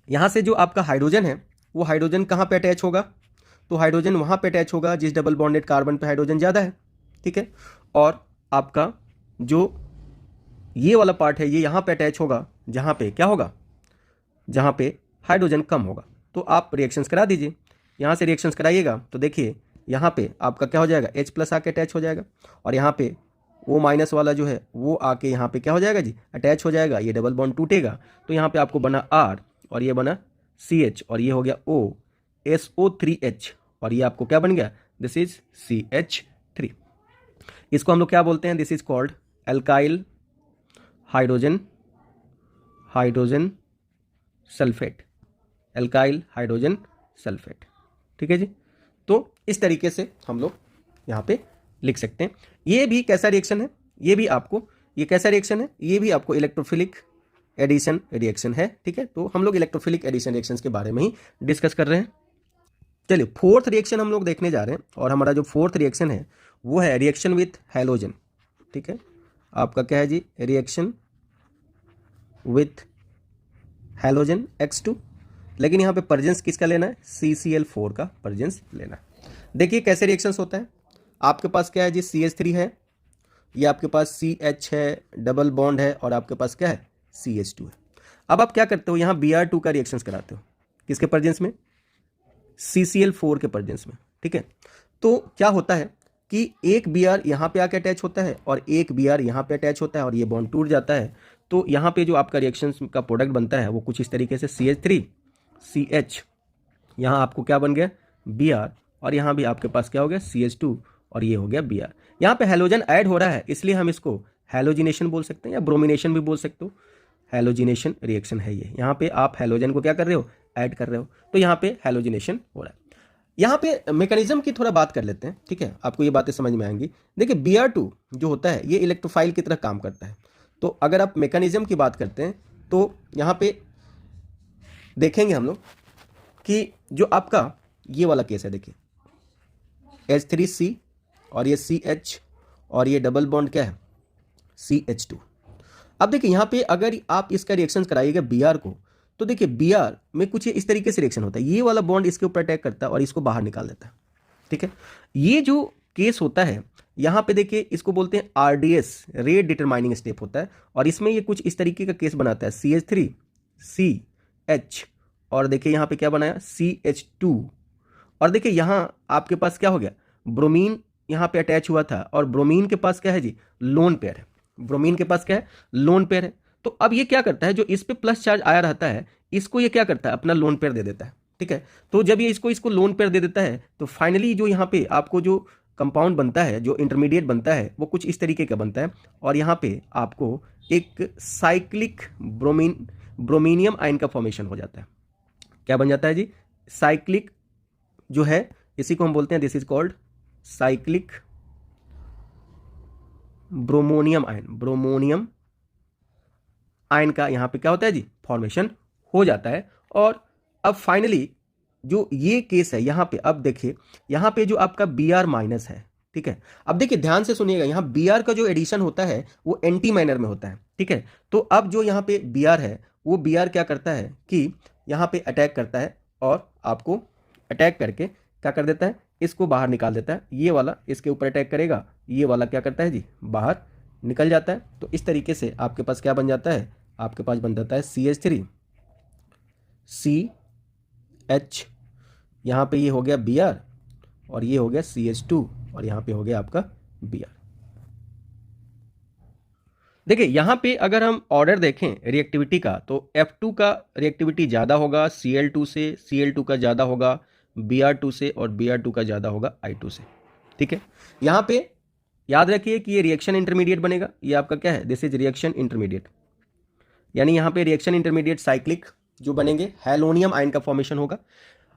यहाँ से जो आपका हाइड्रोजन है वो हाइड्रोजन कहाँ पे अटैच होगा? तो हाइड्रोजन वहाँ पे अटैच होगा जिस डबल बॉन्डेड कार्बन पे हाइड्रोजन ज़्यादा है, ठीक है। और आपका जो ये वाला पार्ट है ये यहाँ पे अटैच होगा जहाँ पे क्या होगा, जहाँ पे हाइड्रोजन कम होगा। तो आप रिएक्शंस करा दीजिए, यहाँ से रिएक्शंस कराइएगा तो देखिए यहाँ पे आपका क्या हो जाएगा, H+ आके अटैच हो जाएगा, और यहाँ पे O- वाला जो है वो आके यहाँ पे क्या हो जाएगा जी, अटैच हो जाएगा। ये डबल बॉन्ड टूटेगा तो यहाँ पे आपको बना R, और ये बना CH, और ये हो गया O SO3H, और ये आपको क्या बन गया, दिस इज CH3। इसको हम लोग क्या बोलते हैं, this is called alkyl hydrogen sulphate, alkyl hydrogen sulphate, ठीक है जी। तो इस तरीके से हम लोग यहाँ पे लिख सकते हैं। ये भी कैसा रिएक्शन है, ये भी आपको, ये कैसा रिएक्शन है, ये भी आपको इलेक्ट्रोफिलिक एडिशन रिएक्शन है, ठीक है। तो हम लोग इलेक्ट्रोफिलिक एडिशन रिएक्शंस के बारे में ही डिस्कस कर रहे हैं। चलिए फोर्थ रिएक्शन हम लोग देखने जा रहे हैं, और हमारा जो फोर्थ रिएक्शन है वो है रिएक्शन विथ हैलोजन, ठीक है। आपका क्या है जी, रिएक्शन विथ हैलोजन X2, लेकिन यहाँ पे पर्जेंस किसका लेना है, CCl4 का पर्जेंस लेना है। देखिए कैसे रिएक्शंस होता है, आपके पास क्या है जी, CH3 है, ये आपके पास CH है, डबल बॉन्ड है, और आपके पास क्या है, CH2 है। अब आप क्या करते हो, यहाँ Br2 का रिएक्शंस कराते हो, किसके पर्जेंस में, CCl4 के पर्जेंस में, ठीक है। तो क्या होता है कि एक Br यहाँ पे आके अटैच होता है और एक Br यहाँ पे अटैच होता है, और ये बॉन्ड टूट जाता है। तो यहाँ पे जो आपका रिएक्शन का प्रोडक्ट बनता है वो कुछ इस तरीके से CH3 CH, यहाँ आपको क्या बन गया, Br, और यहाँ भी आपके पास क्या हो गया, CH2, और ये हो गया Br। यहाँ पे हैलोजन ऐड हो रहा है इसलिए हम इसको हैलोजिनेशन बोल सकते हैं, या ब्रोमिनेशन भी बोल सकते हो। हैलोजिनेशन रिएक्शन है ये, यहाँ पे आप हैलोजन को क्या कर रहे हो, ऐड कर रहे हो, तो यहाँ पे हैलोजिनेशन हो रहा है। यहाँ पे मैकेनिज्म की थोड़ा बात कर लेते हैं, ठीक है, आपको ये बातें समझ में आएंगी। देखिए Br2 जो होता है ये इलेक्ट्रोफाइल की तरह काम करता है। तो अगर आप मैकेनिज्म की बात करते हैं तो यहाँ पे देखेंगे हम लोग कि जो आपका ये वाला केस है, देखिए H3C, और ये CH, और ये डबल बॉन्ड क्या है, CH2। अब देखिए यहाँ पे अगर आप इसका रिएक्शन कराइएगा Br को, तो देखिए Br में कुछ इस तरीके से रिएक्शन होता है, ये वाला बॉन्ड इसके ऊपर अटैक करता है और इसको बाहर निकाल देता है, ठीक है। ये जो केस होता है यहाँ पे देखिए इसको बोलते हैं RDS, रेट डिटरमाइनिंग स्टेप होता है, और इसमें ये कुछ इस तरीके का केस बनाता है, CH3 CH, और देखिए यहाँ पे क्या बनाया, CH2, और देखिए यहाँ आपके पास क्या हो गया, ब्रोमीन यहाँ पे अटैच हुआ था, और ब्रोमीन के पास क्या है जी, लोन पेयर है, ब्रोमीन के पास क्या है, लोन पेयर है। तो अब ये क्या करता है, जो इस पे प्लस चार्ज आया रहता है इसको ये क्या करता है, अपना लोन पेयर दे देता है, ठीक है। तो जब ये इसको लोन पेयर दे देता है तो फाइनली जो यहाँ पे आपको जो कंपाउंड बनता है, जो इंटरमीडिएट बनता है वो कुछ इस तरीके का बनता है, और यहाँ पे आपको एक साइक्लिक ब्रोमीनियम आयन का फॉर्मेशन हो जाता है। क्या बन जाता है जी, साइक्लिक जो है इसी को हम बोलते हैं, this is called cyclic bromonium ion का यहाँ पे क्या होता है जी, फॉर्मेशन हो जाता है। और अब फाइनली जो ये केस है यहाँ पे, अब देखिए यहाँ पे जो आपका Br- है, ठीक है। अब देखिए ध्यान से सुनिएगा, यहाँ Br का जो एडिशन होता है वो एंटी मैनर में होता है, ठीक है। तो अब जो यहाँ पे Br है वो Br क्या करता है कि यहाँ पे अटैक करता है, और आपको अटैक करके क्या कर देता है, इसको बाहर निकाल देता है। ये वाला इसके ऊपर अटैक करेगा, ये वाला क्या करता है जी, बाहर निकल जाता है। तो इस तरीके से आपके पास क्या बन जाता है, आपके पास बन जाता है CH3 CH, यहाँ पे ये हो गया Br और ये हो गया CH2 और यहाँ पे हो गया आपका Br। देखिए यहाँ पे अगर हम ऑर्डर देखें रिएक्टिविटी का तो F2 का रिएक्टिविटी ज़्यादा होगा Cl2 से, Cl2 का ज़्यादा होगा Br2 से और Br2 का ज़्यादा होगा I2 से। ठीक है, यहाँ पे याद रखिए कि ये रिएक्शन इंटरमीडिएट बनेगा। ये आपका क्या है, दिस इज रिएक्शन इंटरमीडिएट, यानी यहाँ पे रिएक्शन इंटरमीडिएट साइक्लिक जो बनेंगे हैलोनियम आयन का फॉर्मेशन होगा।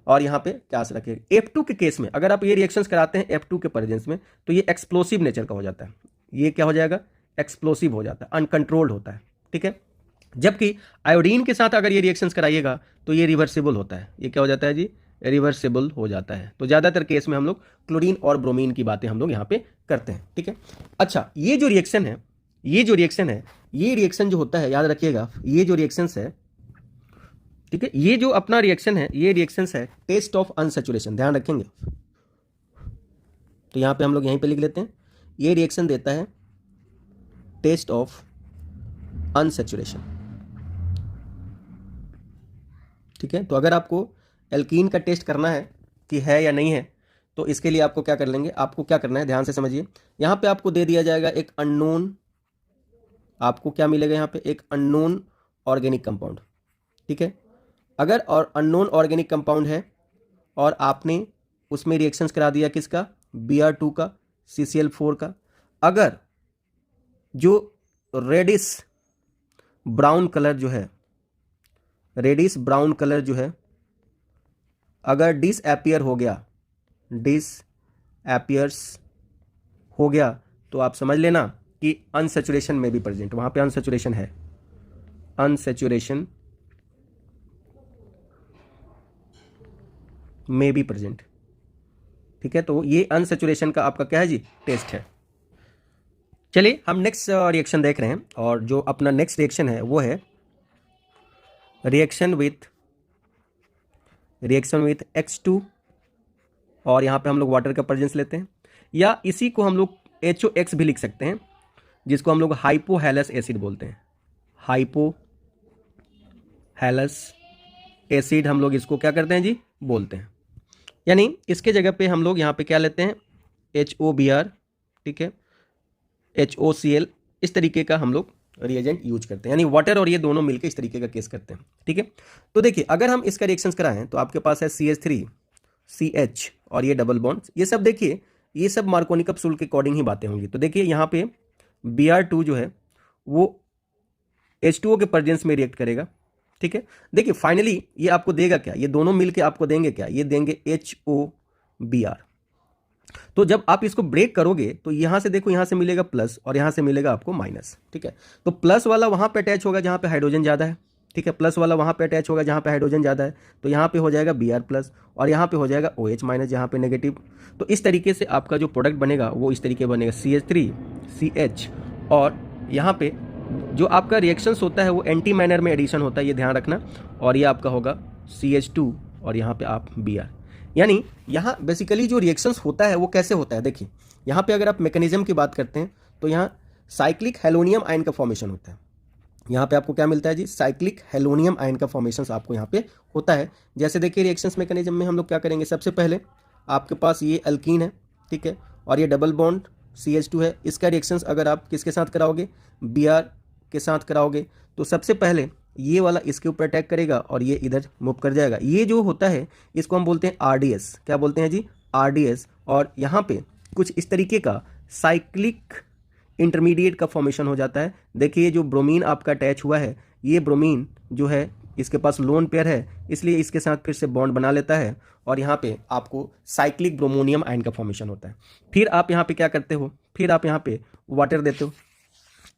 और यहाँ पे क्या रखिए F2 के केस में अगर आप ये रिएक्शंस कराते हैं F2 के प्रेजेंस में तो ये एक्सप्लोसिव नेचर का हो जाता है। ये क्या हो जाएगा, एक्सप्लोसिव हो जाता है, अनकंट्रोल्ड होता है। ठीक है, जबकि आयोडीन के साथ अगर ये रिएक्शंस कराइएगा तो ये रिवर्सिबल होता है। ये क्या हो जाता है जी, रिवर्सिबल हो जाता है। तो ज़्यादातर केस में हम लोग क्लोरीन और ब्रोमीन की बातें हम लोग यहाँ पे करते हैं। ठीक है, अच्छा ये जो रिएक्शन है, ये रिएक्शन जो होता है याद रखिएगा, ये जो रिएक्शंस है, ठीक है, ये जो अपना रिएक्शन है, ये रिएक्शंस है टेस्ट ऑफ अनसैचुरेशन, ध्यान रखेंगे। तो यहाँ पे हम लोग यहीं पे लिख लेते हैं, ये रिएक्शन देता है टेस्ट ऑफ अनसैचुरेशन। ठीक है, तो अगर आपको एल्कीन का टेस्ट करना है कि है या नहीं है तो इसके लिए आपको क्या कर लेंगे, आपको क्या करना है ध्यान से समझिए। यहाँ पे आपको दे दिया जाएगा एक अननोन, आपको क्या मिलेगा यहाँ पे, एक अननोन ऑर्गेनिक कंपाउंड। ठीक है, अगर और अननोन ऑर्गेनिक कंपाउंड है और आपने उसमें रिएक्शंस करा दिया किसका, Br2 का, CCl4 का, अगर जो रेडिश ब्राउन कलर जो है, रेडिश ब्राउन कलर जो है अगर डिसअपियर हो गया, डिसअपियर्स हो गया तो आप समझ लेना कि अनसैचुरेशन में भी प्रेजेंट, वहां पे अनसैचुरेशन है, अनसैचुरेशन में भी प्रेजेंट। ठीक है, तो ये अनसैचुरेशन का आपका क्या है जी, टेस्ट है। चलिए हम नेक्स्ट रिएक्शन देख रहे हैं और जो अपना नेक्स्ट रिएक्शन है वो है रिएक्शन विथ X2 और यहाँ पे हम लोग वाटर का प्रेजेंस लेते हैं, या इसी को हम लोग HOX भी लिख सकते हैं, जिसको हम लोग हाइपोहेलस एसिड बोलते हैं। हाइपोहेलस एसिड हम लोग इसको क्या करते हैं जी, बोलते हैं। यानी इसके जगह पे हम लोग यहाँ पे क्या लेते हैं, HOBr, ठीक है, HOCl, इस तरीके का हम लोग रिएजेंट यूज करते हैं, यानी वाटर और ये दोनों मिलकर इस तरीके का केस करते हैं। ठीक है, तो देखिए अगर हम इसका रिएक्शंस कराएं तो आपके पास है CH3 CH और ये डबल बॉन्ड, ये सब देखिए ये सब मार्कोनी कैप्सूल के अकॉर्डिंग ही बातें होंगी। तो देखिए यहाँ पे Br2 जो है वो H2O के प्रेजेंस में रिएक्ट करेगा। ठीक है, देखिए फाइनली ये आपको देगा क्या, ये दोनों मिलके आपको देंगे क्या, ये देंगे HOBr। तो जब आप इसको ब्रेक करोगे तो यहां से देखो, यहां से मिलेगा प्लस और यहां से मिलेगा आपको माइनस। ठीक है, तो प्लस वाला वहां पे अटैच होगा जहां पे हाइड्रोजन ज्यादा है। ठीक है, प्लस वाला वहां पे अटैच होगा जहां पे हाइड्रोजन ज्यादा है, तो यहां पे हो जाएगा Br प्लस और यहां पे हो जाएगा OH माइनस जहां पे नेगेटिव। तो इस तरीके से आपका जो प्रोडक्ट बनेगा वो इस तरीके बनेगा CH3 CH, और यहाँ पे जो आपका रिएक्शंस होता है वो एंटी मैनर में एडिशन होता है, ये ध्यान रखना। और ये आपका होगा CH2 और यहाँ पे आप Br, यानी यहाँ बेसिकली जो रिएक्शंस होता है वो कैसे होता है। देखिए यहाँ पे अगर आप मैकेनिज्म की बात करते हैं तो यहाँ साइक्लिक हेलोनियम आयन का फॉर्मेशन होता है। यहाँ पे आपको क्या मिलता है जी, साइक्लिक हेलोनियम आयन का फॉर्मेशन आपको यहाँ पे होता है। जैसे देखिए रिएक्शंस मैकेनिज्म में हम लोग क्या करेंगे, सबसे पहले आपके पास ये अल्कीन है, ठीक है, और ये डबल बॉन्ड CH2 है, इसका रिएक्शंस अगर आप किसके साथ कराओगे, Br के साथ कराओगे, तो सबसे पहले ये वाला इसके ऊपर अटैक करेगा और ये इधर मूव कर जाएगा। ये जो होता है इसको हम बोलते हैं RDS, क्या बोलते हैं जी, RDS। और यहाँ पे कुछ इस तरीके का साइक्लिक इंटरमीडिएट का फॉर्मेशन हो जाता है। देखिए जो ब्रोमीन आपका अटैच हुआ है, ये ब्रोमीन जो है इसके पास लोन पेयर है, इसलिए इसके साथ फिर से बॉन्ड बना लेता है और यहाँ पे आपको साइक्लिक ब्रोमोनियम आयन का फॉर्मेशन होता है। फिर आप यहाँ पे क्या करते हो, फिर आप यहाँ पे वाटर देते हो,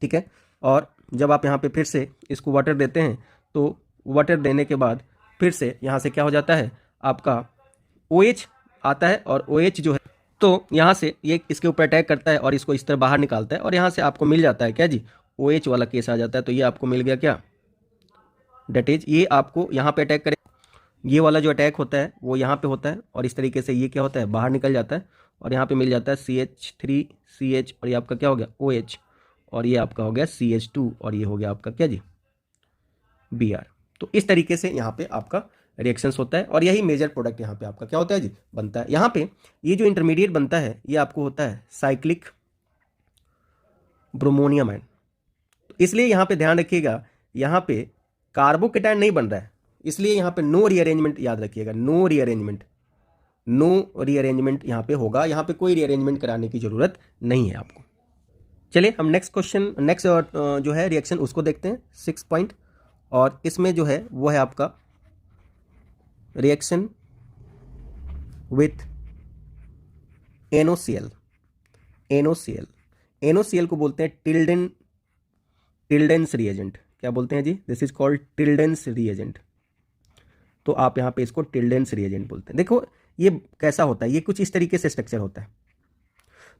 ठीक है, और जब आप यहाँ पे फिर से इसको वाटर देते हैं तो वाटर देने के बाद फिर से यहाँ से क्या हो जाता है, आपका OH आता है और OH जो है तो यहाँ से ये इसके ऊपर अटैक करता है और इसको इस तरह बाहर निकालता है और यहाँ से आपको मिल जाता है क्या जी, OH वाला केस आ जाता है। तो ये आपको मिल गया क्या, डेट इज ये आपको यहाँ पे अटैक करे, ये वाला जो अटैक होता है वो यहाँ पे होता है और इस तरीके से ये क्या होता है, बाहर निकल जाता है और यहाँ पे मिल जाता है CH3 CH और ये आपका क्या हो गया OH और ये आपका हो गया CH2 और ये हो गया आपका क्या जी Br। तो इस तरीके से यहाँ पे आपका रिएक्शंस होता है और यही मेजर प्रोडक्ट यहाँ पे आपका क्या होता है जी, बनता है। यहाँ पे ये जो इंटरमीडिएट बनता है ये आपको होता है साइक्लिक ब्रोमोनियम आयन। तो इसलिए यहाँ पे ध्यान रखिएगा, यहाँ पे कार्बोकेटायन नहीं बन रहा है, इसलिए यहाँ पे नो रीअरेंजमेंट याद रखिएगा, नो रीअरेंजमेंट यहाँ पे होगा, यहाँ पे कोई रीअरेंजमेंट कराने की जरूरत नहीं है आपको। चलिए हम नेक्स्ट जो है रिएक्शन उसको देखते हैं 6 पॉइंट, और इसमें जो है वो है आपका रिएक्शन विथ NOCl। NOCl को बोलते हैं टिल्डेंस रिएजेंट। क्या बोलते हैं जी? This is called Tollens reagent. तो आप यहाँ पे इसको टिल्डेंस रिएजेंट बोलते हैं। देखो ये कैसा होता है, ये कुछ इस तरीके से स्ट्रक्चर होता है।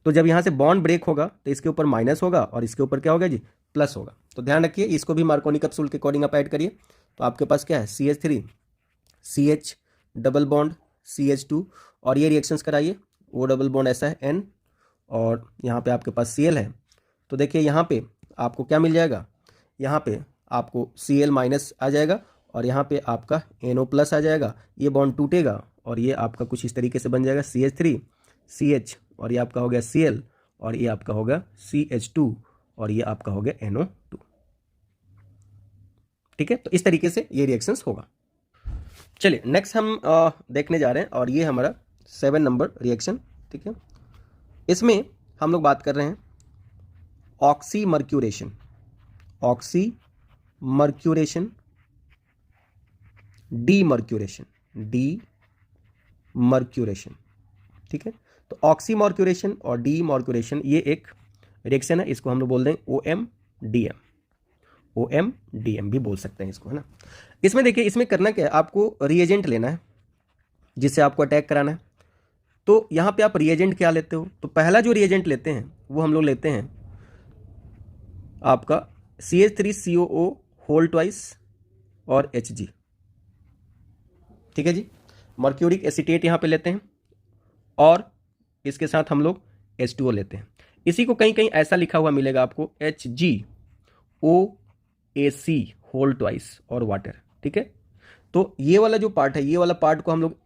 तो जब यहाँ से बॉन्ड ब्रेक होगा तो इसके ऊपर माइनस होगा और इसके ऊपर क्या होगा जी, प्लस होगा। तो ध्यान रखिए, इसको भी मार्कोनी कैप्सूल के अकॉर्डिंग आप ऐड करिए। तो आपके पास क्या है, CH3 CH double bond CH2, और ये रिएक्शंस कराइए, O डबल बॉन्ड ऐसा है N, और यहाँ पे आपके पास Cl है। तो देखिए यहाँ पे आपको क्या मिल जाएगा, यहाँ पे आपको Cl माइनस आ जाएगा और यहाँ पे आपका NO प्लस आ जाएगा। ये बॉन्ड टूटेगा और ये आपका कुछ इस तरीके से बन जाएगा CH3 CH, और ये आपका हो गया Cl, और ये आपका होगा CH2, और ये आपका हो गया NO2। ठीक है, तो इस तरीके से ये रिएक्शंस होगा। चलिए नेक्स्ट हम देखने जा रहे हैं, और ये हमारा 7 नंबर रिएक्शन। ठीक है, इसमें हम लोग बात कर रहे हैं ऑक्सीमर्क्यूरेशन डीमर्क्यूरेशन। ठीक है, तो ऑक्सीमर्क्यूरेशन और डीमर्क्यूरेशन ये एक रिएक्शन है, इसको हम लोग बोल रहे हैं OMDM भी बोल सकते हैं इसको, है ना। इसमें देखिए, इसमें करना क्या है, आपको रिएजेंट लेना है जिससे आपको अटैक कराना है। तो यहाँ पे आप रिएजेंट क्या लेते हो, तो पहला जो रिएजेंट लेते हैं वो हम लोग लेते हैं आपका CH3COO होल ट्वाइस और Hg। ठीक है जी, मर्क्यूरिक एसीटेट यहाँ पे लेते हैं और इसके साथ हम लोग H2O लेते हैं। इसी को कहीं कहीं ऐसा लिखा हुआ मिलेगा आपको HgOAc होल ट्वाइस और वाटर। ठीक है, तो ये वाला जो पार्ट है, ये वाला पार्ट को हम लोग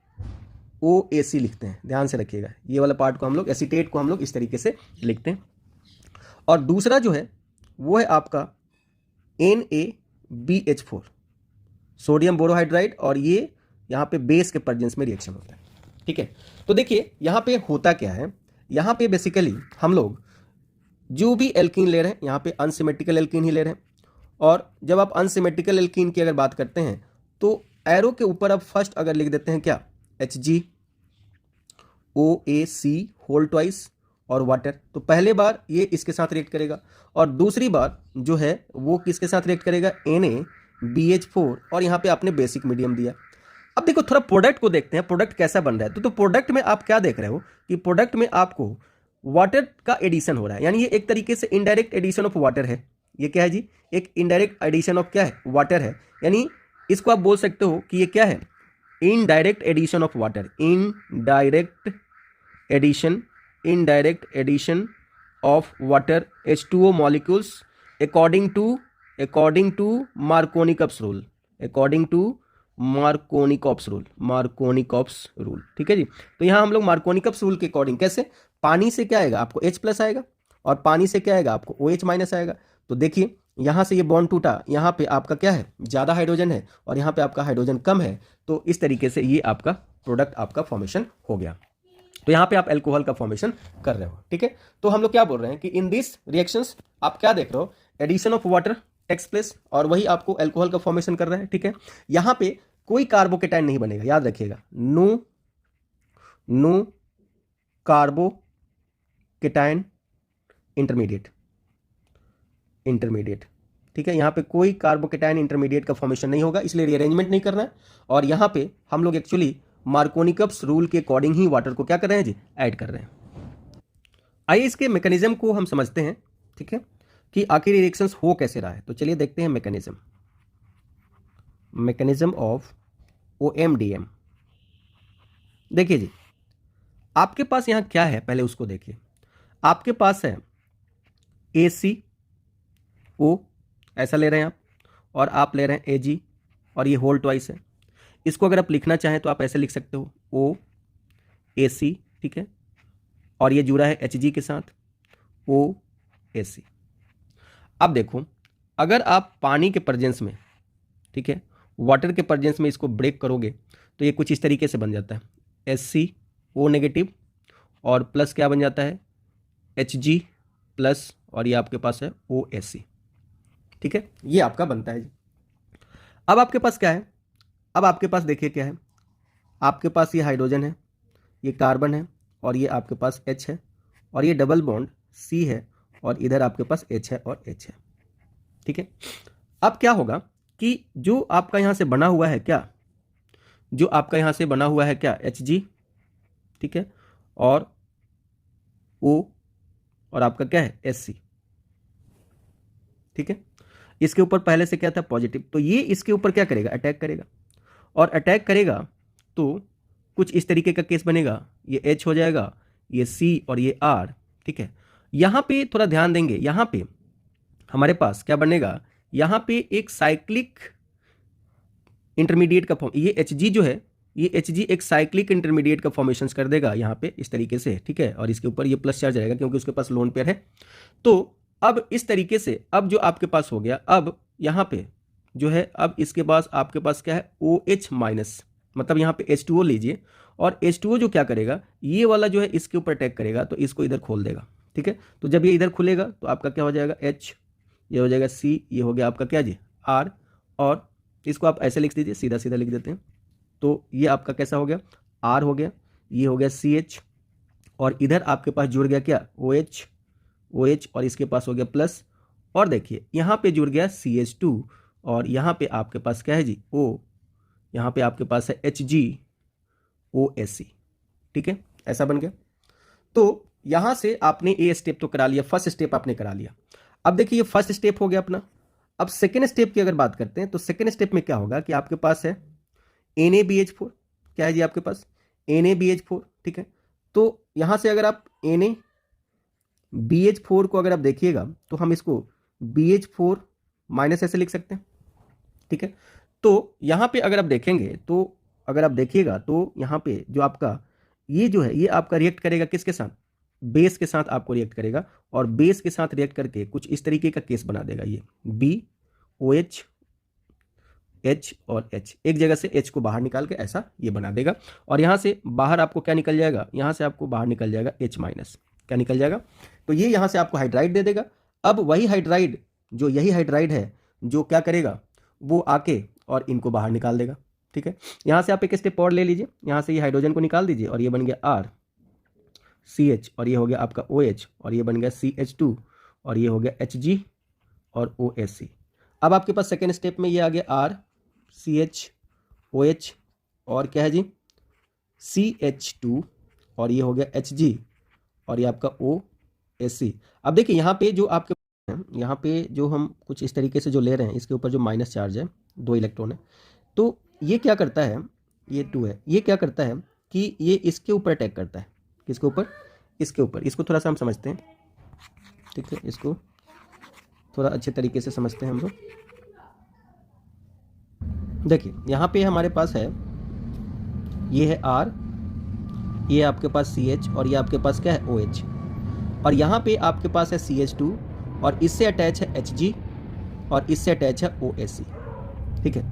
OAc लिखते हैं, ध्यान से रखिएगा। ये वाला पार्ट को हम लोग, एसीटेट को हम लोग इस तरीके से लिखते हैं। और दूसरा जो है वो है आपका NaBH4 सोडियम बोरोहाइड्राइड, और ये यहाँ पे बेस के प्रेजेंस में रिएक्शन होता है। ठीक है, तो देखिए यहाँ पे होता क्या है, यहाँ पे बेसिकली हम लोग जो भी एल्कीन ले रहे हैं, यहाँ पे अनसिमेट्रिकल एल्कीन ही ले रहे हैं। और जब आप अनसिमेट्रिकल एल्कीन की अगर बात करते हैं तो एरो के ऊपर आप फर्स्ट अगर लिख देते हैं क्या, HgOAc होल ट्वाइस और वाटर, तो पहले बार ये इसके साथ रिएक्ट करेगा, और दूसरी बार जो है वो किसके साथ रिएक्ट करेगा, NaBH4, और यहाँ पे आपने बेसिक मीडियम दिया। अब देखो थोड़ा प्रोडक्ट को देखते हैं, प्रोडक्ट कैसा बन रहा है। तो प्रोडक्ट में आप क्या देख रहे हो कि प्रोडक्ट में आपको वाटर का एडिशन हो रहा है, यानी ये एक तरीके से इनडायरेक्ट एडिशन ऑफ वाटर है। ये क्या है जी, एक इनडायरेक्ट एडिशन ऑफ क्या है, वाटर है। यानी इसको आप बोल सकते हो कि ये क्या है, indirect addition of water, indirect addition of water H2O molecules according to Markovnikov's rule. ठीक है जी, तो यहाँ हम लोग मार्कोनी-कॉप्स रूल के अकॉर्डिंग कैसे, पानी से क्या आएगा आपको H प्लस आएगा, और पानी से क्या आएगा आपको OH माइनस आएगा। तो देखिए यहाँ से ये बॉन्ड टूटा, यहाँ पे आपका क्या है, ज़्यादा हाइड्रोजन है, और यहाँ पे आपका हाइड्रोजन कम है। तो इस तरीके से ये आपका प्रोडक्ट आपका फॉर्मेशन हो गया। तो यहाँ पे आप एल्कोहल का फॉर्मेशन कर रहे हो। ठीक है, तो हम लोग क्या बोल रहे हैं कि इन दिस रिएक्शंस आप क्या देख रहे हो, addition of water takes place, और वही आपको एल्कोहल का फॉर्मेशन कर रहा है। ठीक है, यहाँ पे कोई कार्बोकेटाइन नहीं बनेगा, याद रखिएगा, नो कार्बोकेटाइन इंटरमीडिएट। ठीक है, यहाँ पे कोई कार्बोकेटाइन इंटरमीडिएट का फॉर्मेशन नहीं होगा, इसलिए रीअरेंजमेंट नहीं करना है। और यहाँ पे हम लोग एक्चुअली मार्कोनी-कॉप्स रूल के अकॉर्डिंग ही वाटर को क्या कर रहे हैं जी, ऐड कर रहे हैं। आइए इसके मैकेनिज्म को हम समझते हैं। ठीक है, कि आखिर रिएक्शंस हो कैसे रहा है। तो चलिए देखते हैं मैकेनिज्म ऑफ OMDM। देखिए जी, आपके पास यहां क्या है, पहले उसको देखिए। आपके पास है ACO, ऐसा ले रहे हैं आप, और आप ले रहे हैं Ag और ये होल ट्वाइस है। इसको अगर आप लिखना चाहें तो आप ऐसे लिख सकते हो OAC, ठीक है, और ये जुड़ा है Hg के साथ OAC। अब देखो, अगर आप पानी के प्रेजेंस में, ठीक है, वाटर के प्रेजेंस में इसको ब्रेक करोगे तो ये कुछ इस तरीके से बन जाता है HCO नेगेटिव और प्लस क्या बन जाता है Hg प्लस और ये आपके पास है OAC, ठीक है, ये आपका बनता है जी। अब आपके पास क्या है, अब आपके पास देखिए क्या है, आपके पास ये हाइड्रोजन है, ये कार्बन है और ये आपके पास H है और ये डबल बॉन्ड C है और इधर आपके पास H है और H है, ठीक है। अब क्या होगा कि जो आपका यहाँ से बना हुआ है क्या, जो आपका यहाँ से बना हुआ है क्या Hg, ठीक है, और O और आपका क्या है Sc, ठीक है। इसके ऊपर पहले से क्या था पॉजिटिव, तो ये इसके ऊपर क्या करेगा अटैक करेगा और अटैक करेगा तो कुछ इस तरीके का केस बनेगा, ये H हो जाएगा, ये C और ये R, ठीक है। यहाँ पे थोड़ा ध्यान देंगे, यहाँ पे हमारे पास क्या बनेगा, यहाँ पे एक साइक्लिक इंटरमीडिएट का फॉर्म, ये Hg जो है, ये Hg एक साइक्लिक इंटरमीडिएट का फॉर्मेशन कर देगा यहाँ पे इस तरीके से, ठीक है, और इसके ऊपर ये प्लस चार्ज रहेगा क्योंकि उसके पास लोन पेयर है। तो अब इस तरीके से अब जो आपके पास हो गया, अब यहाँ पे जो है, अब इसके पास आपके पास क्या है OH माइनस, मतलब यहाँ पे H2O लीजिए और H2O जो क्या करेगा, ये वाला जो है इसके ऊपर अटैक करेगा तो इसको इधर खोल देगा, ठीक है। तो जब ये इधर खुलेगा तो आपका क्या हो जाएगा H, ये हो जाएगा C, ये हो गया आपका क्या जी R, और इसको आप ऐसे लिख दीजिए, सीधा सीधा लिख देते हैं, तो ये आपका कैसा हो गया R हो गया, ये हो गया CH और इधर आपके पास जुड़ गया क्या OH और इसके पास हो गया प्लस, और देखिए यहाँ पे जुड़ गया CH2 और यहाँ पे आपके पास क्या है जी O, यहाँ पे आपके पास है HgOSc, ठीक है, ऐसा बन गया। तो यहाँ से आपने ए स्टेप तो करा लिया, फर्स्ट स्टेप आपने करा लिया। अब देखिए ये फर्स्ट स्टेप हो गया अपना। अब सेकेंड स्टेप की अगर बात करते हैं तो सेकेंड स्टेप में क्या होगा कि आपके पास है NaBH4, क्या है जी आपके पास NaBH4, ठीक है। तो यहाँ से अगर आप NaBH4 को अगर आप देखिएगा तो हम इसको BH4 माइनस ऐसे लिख सकते हैं, ठीक है। तो यहाँ पे अगर आप देखेंगे तो अगर आप देखिएगा तो यहाँ पे जो आपका ये जो है ये आपका रिएक्ट करेगा किसके साथ, बेस के साथ आपको रिएक्ट करेगा और बेस के साथ रिएक्ट करके कुछ इस तरीके का केस बना देगा, ये BOH H और H, एक जगह से H को बाहर निकाल के ऐसा ये बना देगा और यहाँ से बाहर आपको क्या निकल जाएगा, यहाँ से आपको बाहर निकल जाएगा H माइनस, क्या निकल जाएगा, तो ये यहाँ से आपको हाइड्राइड दे देगा। अब वही हाइड्राइड जो यही हाइड्राइड है जो क्या करेगा वो आके और इनको बाहर निकाल देगा, ठीक है। यहाँ से आप एक स्टेप और ले लीजिए, यहाँ से ये हाइड्रोजन को निकाल दीजिए और ये बन गया R CH और ये हो गया आपका OH और ये बन गया CH2 और ये हो गया Hg और OSc। अब आपके पास सेकेंड स्टेप में ये आ गया R CH OH और क्या है जी CH2 और ये हो गया Hg और ये आपका OSc। अब देखिए यहाँ पे जो आपके यहाँ पे जो हम कुछ इस तरीके से जो ले रहे हैं इसके ऊपर जो माइनस चार्ज है 2 इलेक्ट्रॉन है, तो ये क्या करता है, ये 2 है, ये क्या करता है कि ये इसके ऊपर अटैक करता है, किसके ऊपर, इसके ऊपर। इसको थोड़ा सा हम समझते हैं, ठीक है, इसको थोड़ा अच्छे तरीके से समझते हैं हम लोग। देखिए यहाँ पे हमारे पास है, ये है R, ये आपके पास CH और ये आपके पास क्या है OH और यहाँ पे आपके पास है CH2 और इससे अटैच है Hg और इससे अटैच है OSc, ठीक है।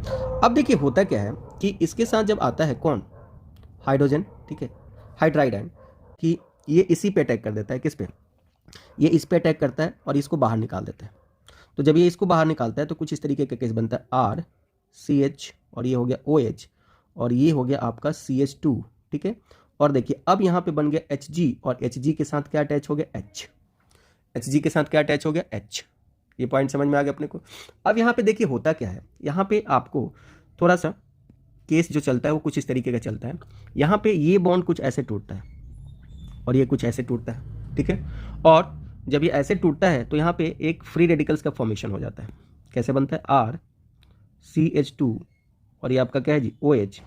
अब देखिए होता क्या है कि इसके साथ जब आता है कौन, हाइड्रोजन, ठीक है, हाइड्राइड आयन, कि ये इसी पे अटैक कर देता है, किस पे, ये इस पे अटैक करता है और इसको बाहर निकाल देता है। तो जब ये इसको बाहर निकालता है तो कुछ इस तरीके का केस बनता है R CH और ये हो गया OH और ये हो गया आपका CH2, ठीक है। और देखिए अब यहाँ पे बन गया Hg और Hg के साथ क्या अटैच हो गया H, Hg के साथ क्या अटैच हो गया H। ये पॉइंट समझ में आ गया अपने को। अब यहाँ पे देखिए होता क्या है, यहाँ पे आपको थोड़ा सा केस जो चलता है वो कुछ इस तरीके का चलता है। यहाँ पे ये बॉन्ड कुछ ऐसे टूटता है और ये कुछ ऐसे टूटता है, ठीक है। और जब ये ऐसे टूटता है तो यहाँ पे एक फ्री रेडिकल्स का फॉर्मेशन हो जाता है। कैसे बनता है, R CH2 और ये आपका क्या है जी OH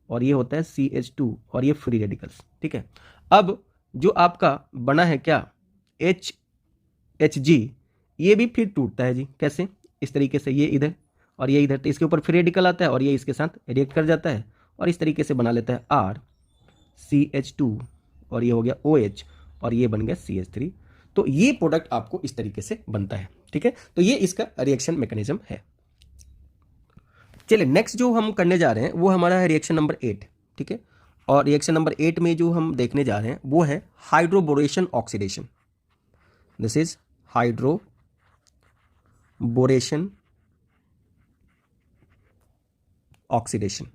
और ये होता है CH2 और ये फ्री रेडिकल्स, ठीक है। अब जो आपका बना है क्या HG, ये भी फिर टूटता है जी, कैसे, इस तरीके से, ये इधर और ये इधर, तो इसके ऊपर फ्री रेडिकल आता है और ये इसके साथ रिएक्ट कर जाता है और इस तरीके से बना लेता है RCH2 और ये हो गया OH और ये बन गया CH3। तो ये प्रोडक्ट आपको इस तरीके से बनता है, ठीक है। तो ये इसका रिएक्शन मैकेनिज्म है। चलिए नेक्स्ट जो हम करने जा रहे हैं वो हमारा है रिएक्शन नंबर 8, ठीक है। और रिएक्शन नंबर 8 में जो हम देखने जा रहे हैं वो है hydroboration oxidation. This is hydroboration oxidation.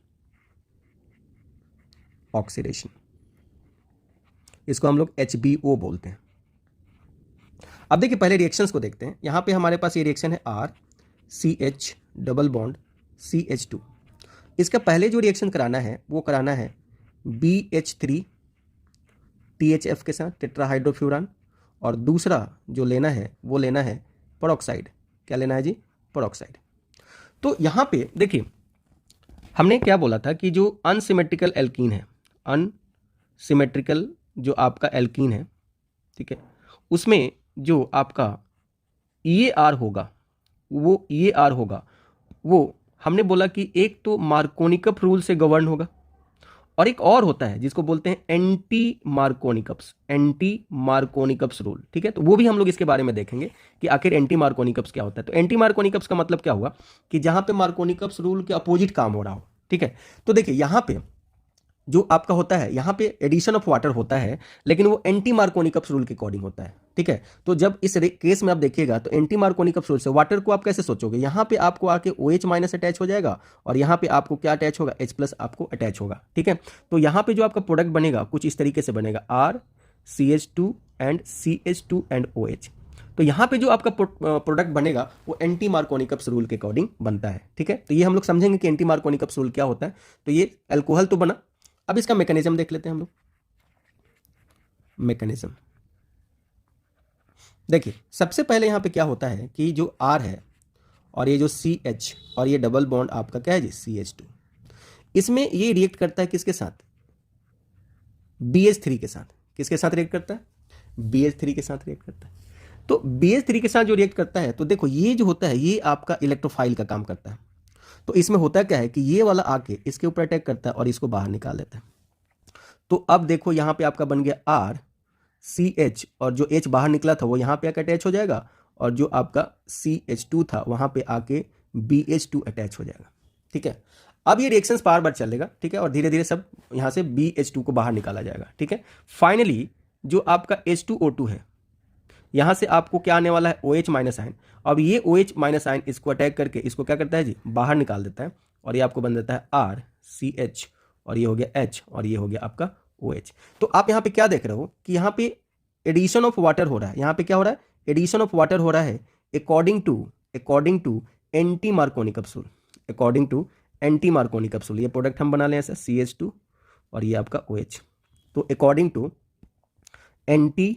इसको हम लोग HBO बोलते हैं। अब देखिए पहले रिएक्शंस को देखते हैं। यहां पे हमारे पास ये रिएक्शन है RCH डबल बॉन्ड CH2। इसका पहले जो रिएक्शन कराना है वो कराना है BH3 THF के साथ टेट्राहाइड्रोफ्यूरान, और दूसरा जो लेना है वो लेना है पेरोक्साइड। क्या लेना है जी? पेरोक्साइड। तो यहां पे देखिए हमने क्या बोला था कि जो अनसिमेट्रिकल एल्कीन है, अनसिमेट्रिकल जो आपका एल्कीन है, ठीक है, उसमें जो आपका EAR होगा वो हमने बोला कि एक तो मार्कोनिकप रूल से गवर्न होगा और एक और होता है जिसको बोलते हैं एंटी मार्कोनिकप्स रूल, ठीक है। तो वो भी हम लोग इसके बारे में देखेंगे कि आखिर एंटी मार्कोनिकप्स क्या होता है। तो एंटी मार्कोनिकप्स का मतलब क्या हुआ कि जहां पे मार्कोनिकप्स रूल के अपोजिट काम हो रहा हो, ठीक है। तो देखिए यहां पे जो आपका होता है, यहां पे एडिशन ऑफ वाटर होता है लेकिन वो एंटी मार्कोनिकप्स रूल के अकॉर्डिंग होता है, ठीक है। तो जब इस केस में आप देखिएगा तो एंटी मार्कोनिकप्स रूल से वाटर को आप कैसे सोचोगे, यहां पे आपको आके OH माइनस अटैच हो जाएगा और यहां पे आपको क्या अटैच होगा, H प्लस आपको अटैच होगा, ठीक है। तो यहां पे जो आपका प्रोडक्ट बनेगा कुछ इस तरीके से बनेगा RCH2 and CH2 and OH। तो यहां पे जो आपका प्रोडक्ट बनेगा वो एंटी मार्कोनिकप्स रूल के अकॉर्डिंग बनता है, ठीक है। तो ये हम लोग समझेंगे कि एंटी मार्कोनिकप्स रूल क्या होता है। तो ये अल्कोहल तो बना, अब इसका मैकेनिज्म देख लेते हैं हम लोग। मैकेनिज्म देखिए सबसे पहले यहां पे क्या होता है कि जो R है और ये जो CH और ये डबल बॉन्ड आपका क्या है जी, CH2, इसमें ये रिएक्ट करता है किसके साथ, BH3 के साथ। किसके साथ रिएक्ट करता है? BH3 के साथ रिएक्ट करता है। तो BH3 के साथ जो रिएक्ट करता है तो देखो ये जो होता है ये आपका इलेक्ट्रोफाइल का काम करता है। तो इसमें होता क्या है कि ये वाला आके इसके ऊपर अटैक करता है और इसको बाहर निकाल देता है। तो अब देखो यहां पे आपका बन गया RCH और जो H बाहर निकला था वो यहां पे आके अटैच हो जाएगा और जो आपका CH2 था वहां पे आके BH2 अटैच हो जाएगा, ठीक है। अब ये रिएक्शंस बार बार चलेगा, ठीक है, और धीरे धीरे सब यहां से BH2 को बाहर निकाला जाएगा, ठीक है। फाइनली जो आपका H2O2 है यहां से आपको क्या आने वाला है, OH माइनस आयन। अब ये OH माइनस आयन इसको अटैक करके इसको क्या करता है जी, बाहर निकाल देता है और ये आपको बन जाता है RCH और ये हो गया H और ये हो गया आपका OH। तो आप यहाँ पे क्या देख रहे हो कि यहाँ पे एडिशन ऑफ वाटर हो रहा है। यहाँ पे क्या हो रहा है, एडिशन ऑफ वाटर हो रहा है according to anti Markovnikov's rule, according to anti Markovnikov's rule. ये प्रोडक्ट हम बना लें ऐसा CH2 और ये आपका OH। तो according to anti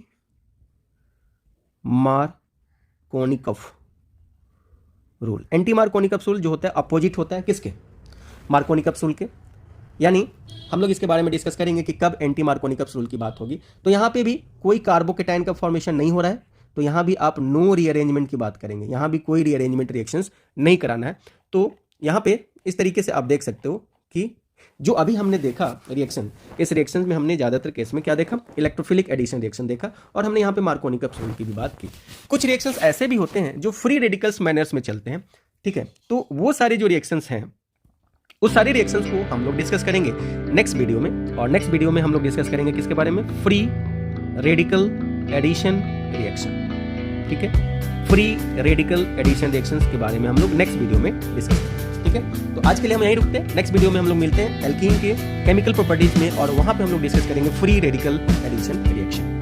Markovnikov's rule, anti Markovnikov's rule जो होता है अपोजिट होता है किसके, मार्कोनिकप्स रूल के। यानी हम लोग इसके बारे में डिस्कस करेंगे कि कब एंटी मार्कोनिकप्स रूल की बात होगी। तो यहां पे भी कोई कार्बोकेटाइन का फॉर्मेशन नहीं हो रहा है, तो यहां भी आप नो रीअरेंजमेंट की बात करेंगे, यहां भी कोई रीअरेंजमेंट रिएक्शंस नहीं कराना है। तो यहां पे इस तरीके से आप देख सकते हो कि जो अभी हमने देखा रिएक्शन, इस रिएक्शन में हमने ज्यादातर केस में क्या देखा, इलेक्ट्रोफिलिक एडिशन रिएक्शन देखा और हमने यहाँ पे मार्कोनिकप्स रूल की भी बात की। कुछ रिएक्शंस ऐसे भी होते हैं जो फ्री रेडिकल्स मैनर्स में चलते हैं, ठीक है। तो वो सारे जो रिएक्शंस हैं उस सारे रिएक्शंस को हम लोग डिस्कस करेंगे नेक्स्ट वीडियो में। और नेक्स्ट वीडियो में हम लोग डिस्कस करेंगे किसके बारे में, फ्री रेडिकल एडिशन रिएक्शन, ठीक है। फ्री रेडिकल एडिशन रिएक्शंस के बारे में हम लोग नेक्स्ट वीडियो में डिस्कस करेंगे, ठीक है। तो आज के लिए हम यहीं रुकते हैं, नेक्स्ट वीडियो में हम लोग मिलते हैं एल्कीन के केमिकल प्रॉपर्टीज में और वहां पे हम लोग डिस्कस करेंगे फ्री रेडिकल एडिशन रिएक्शन।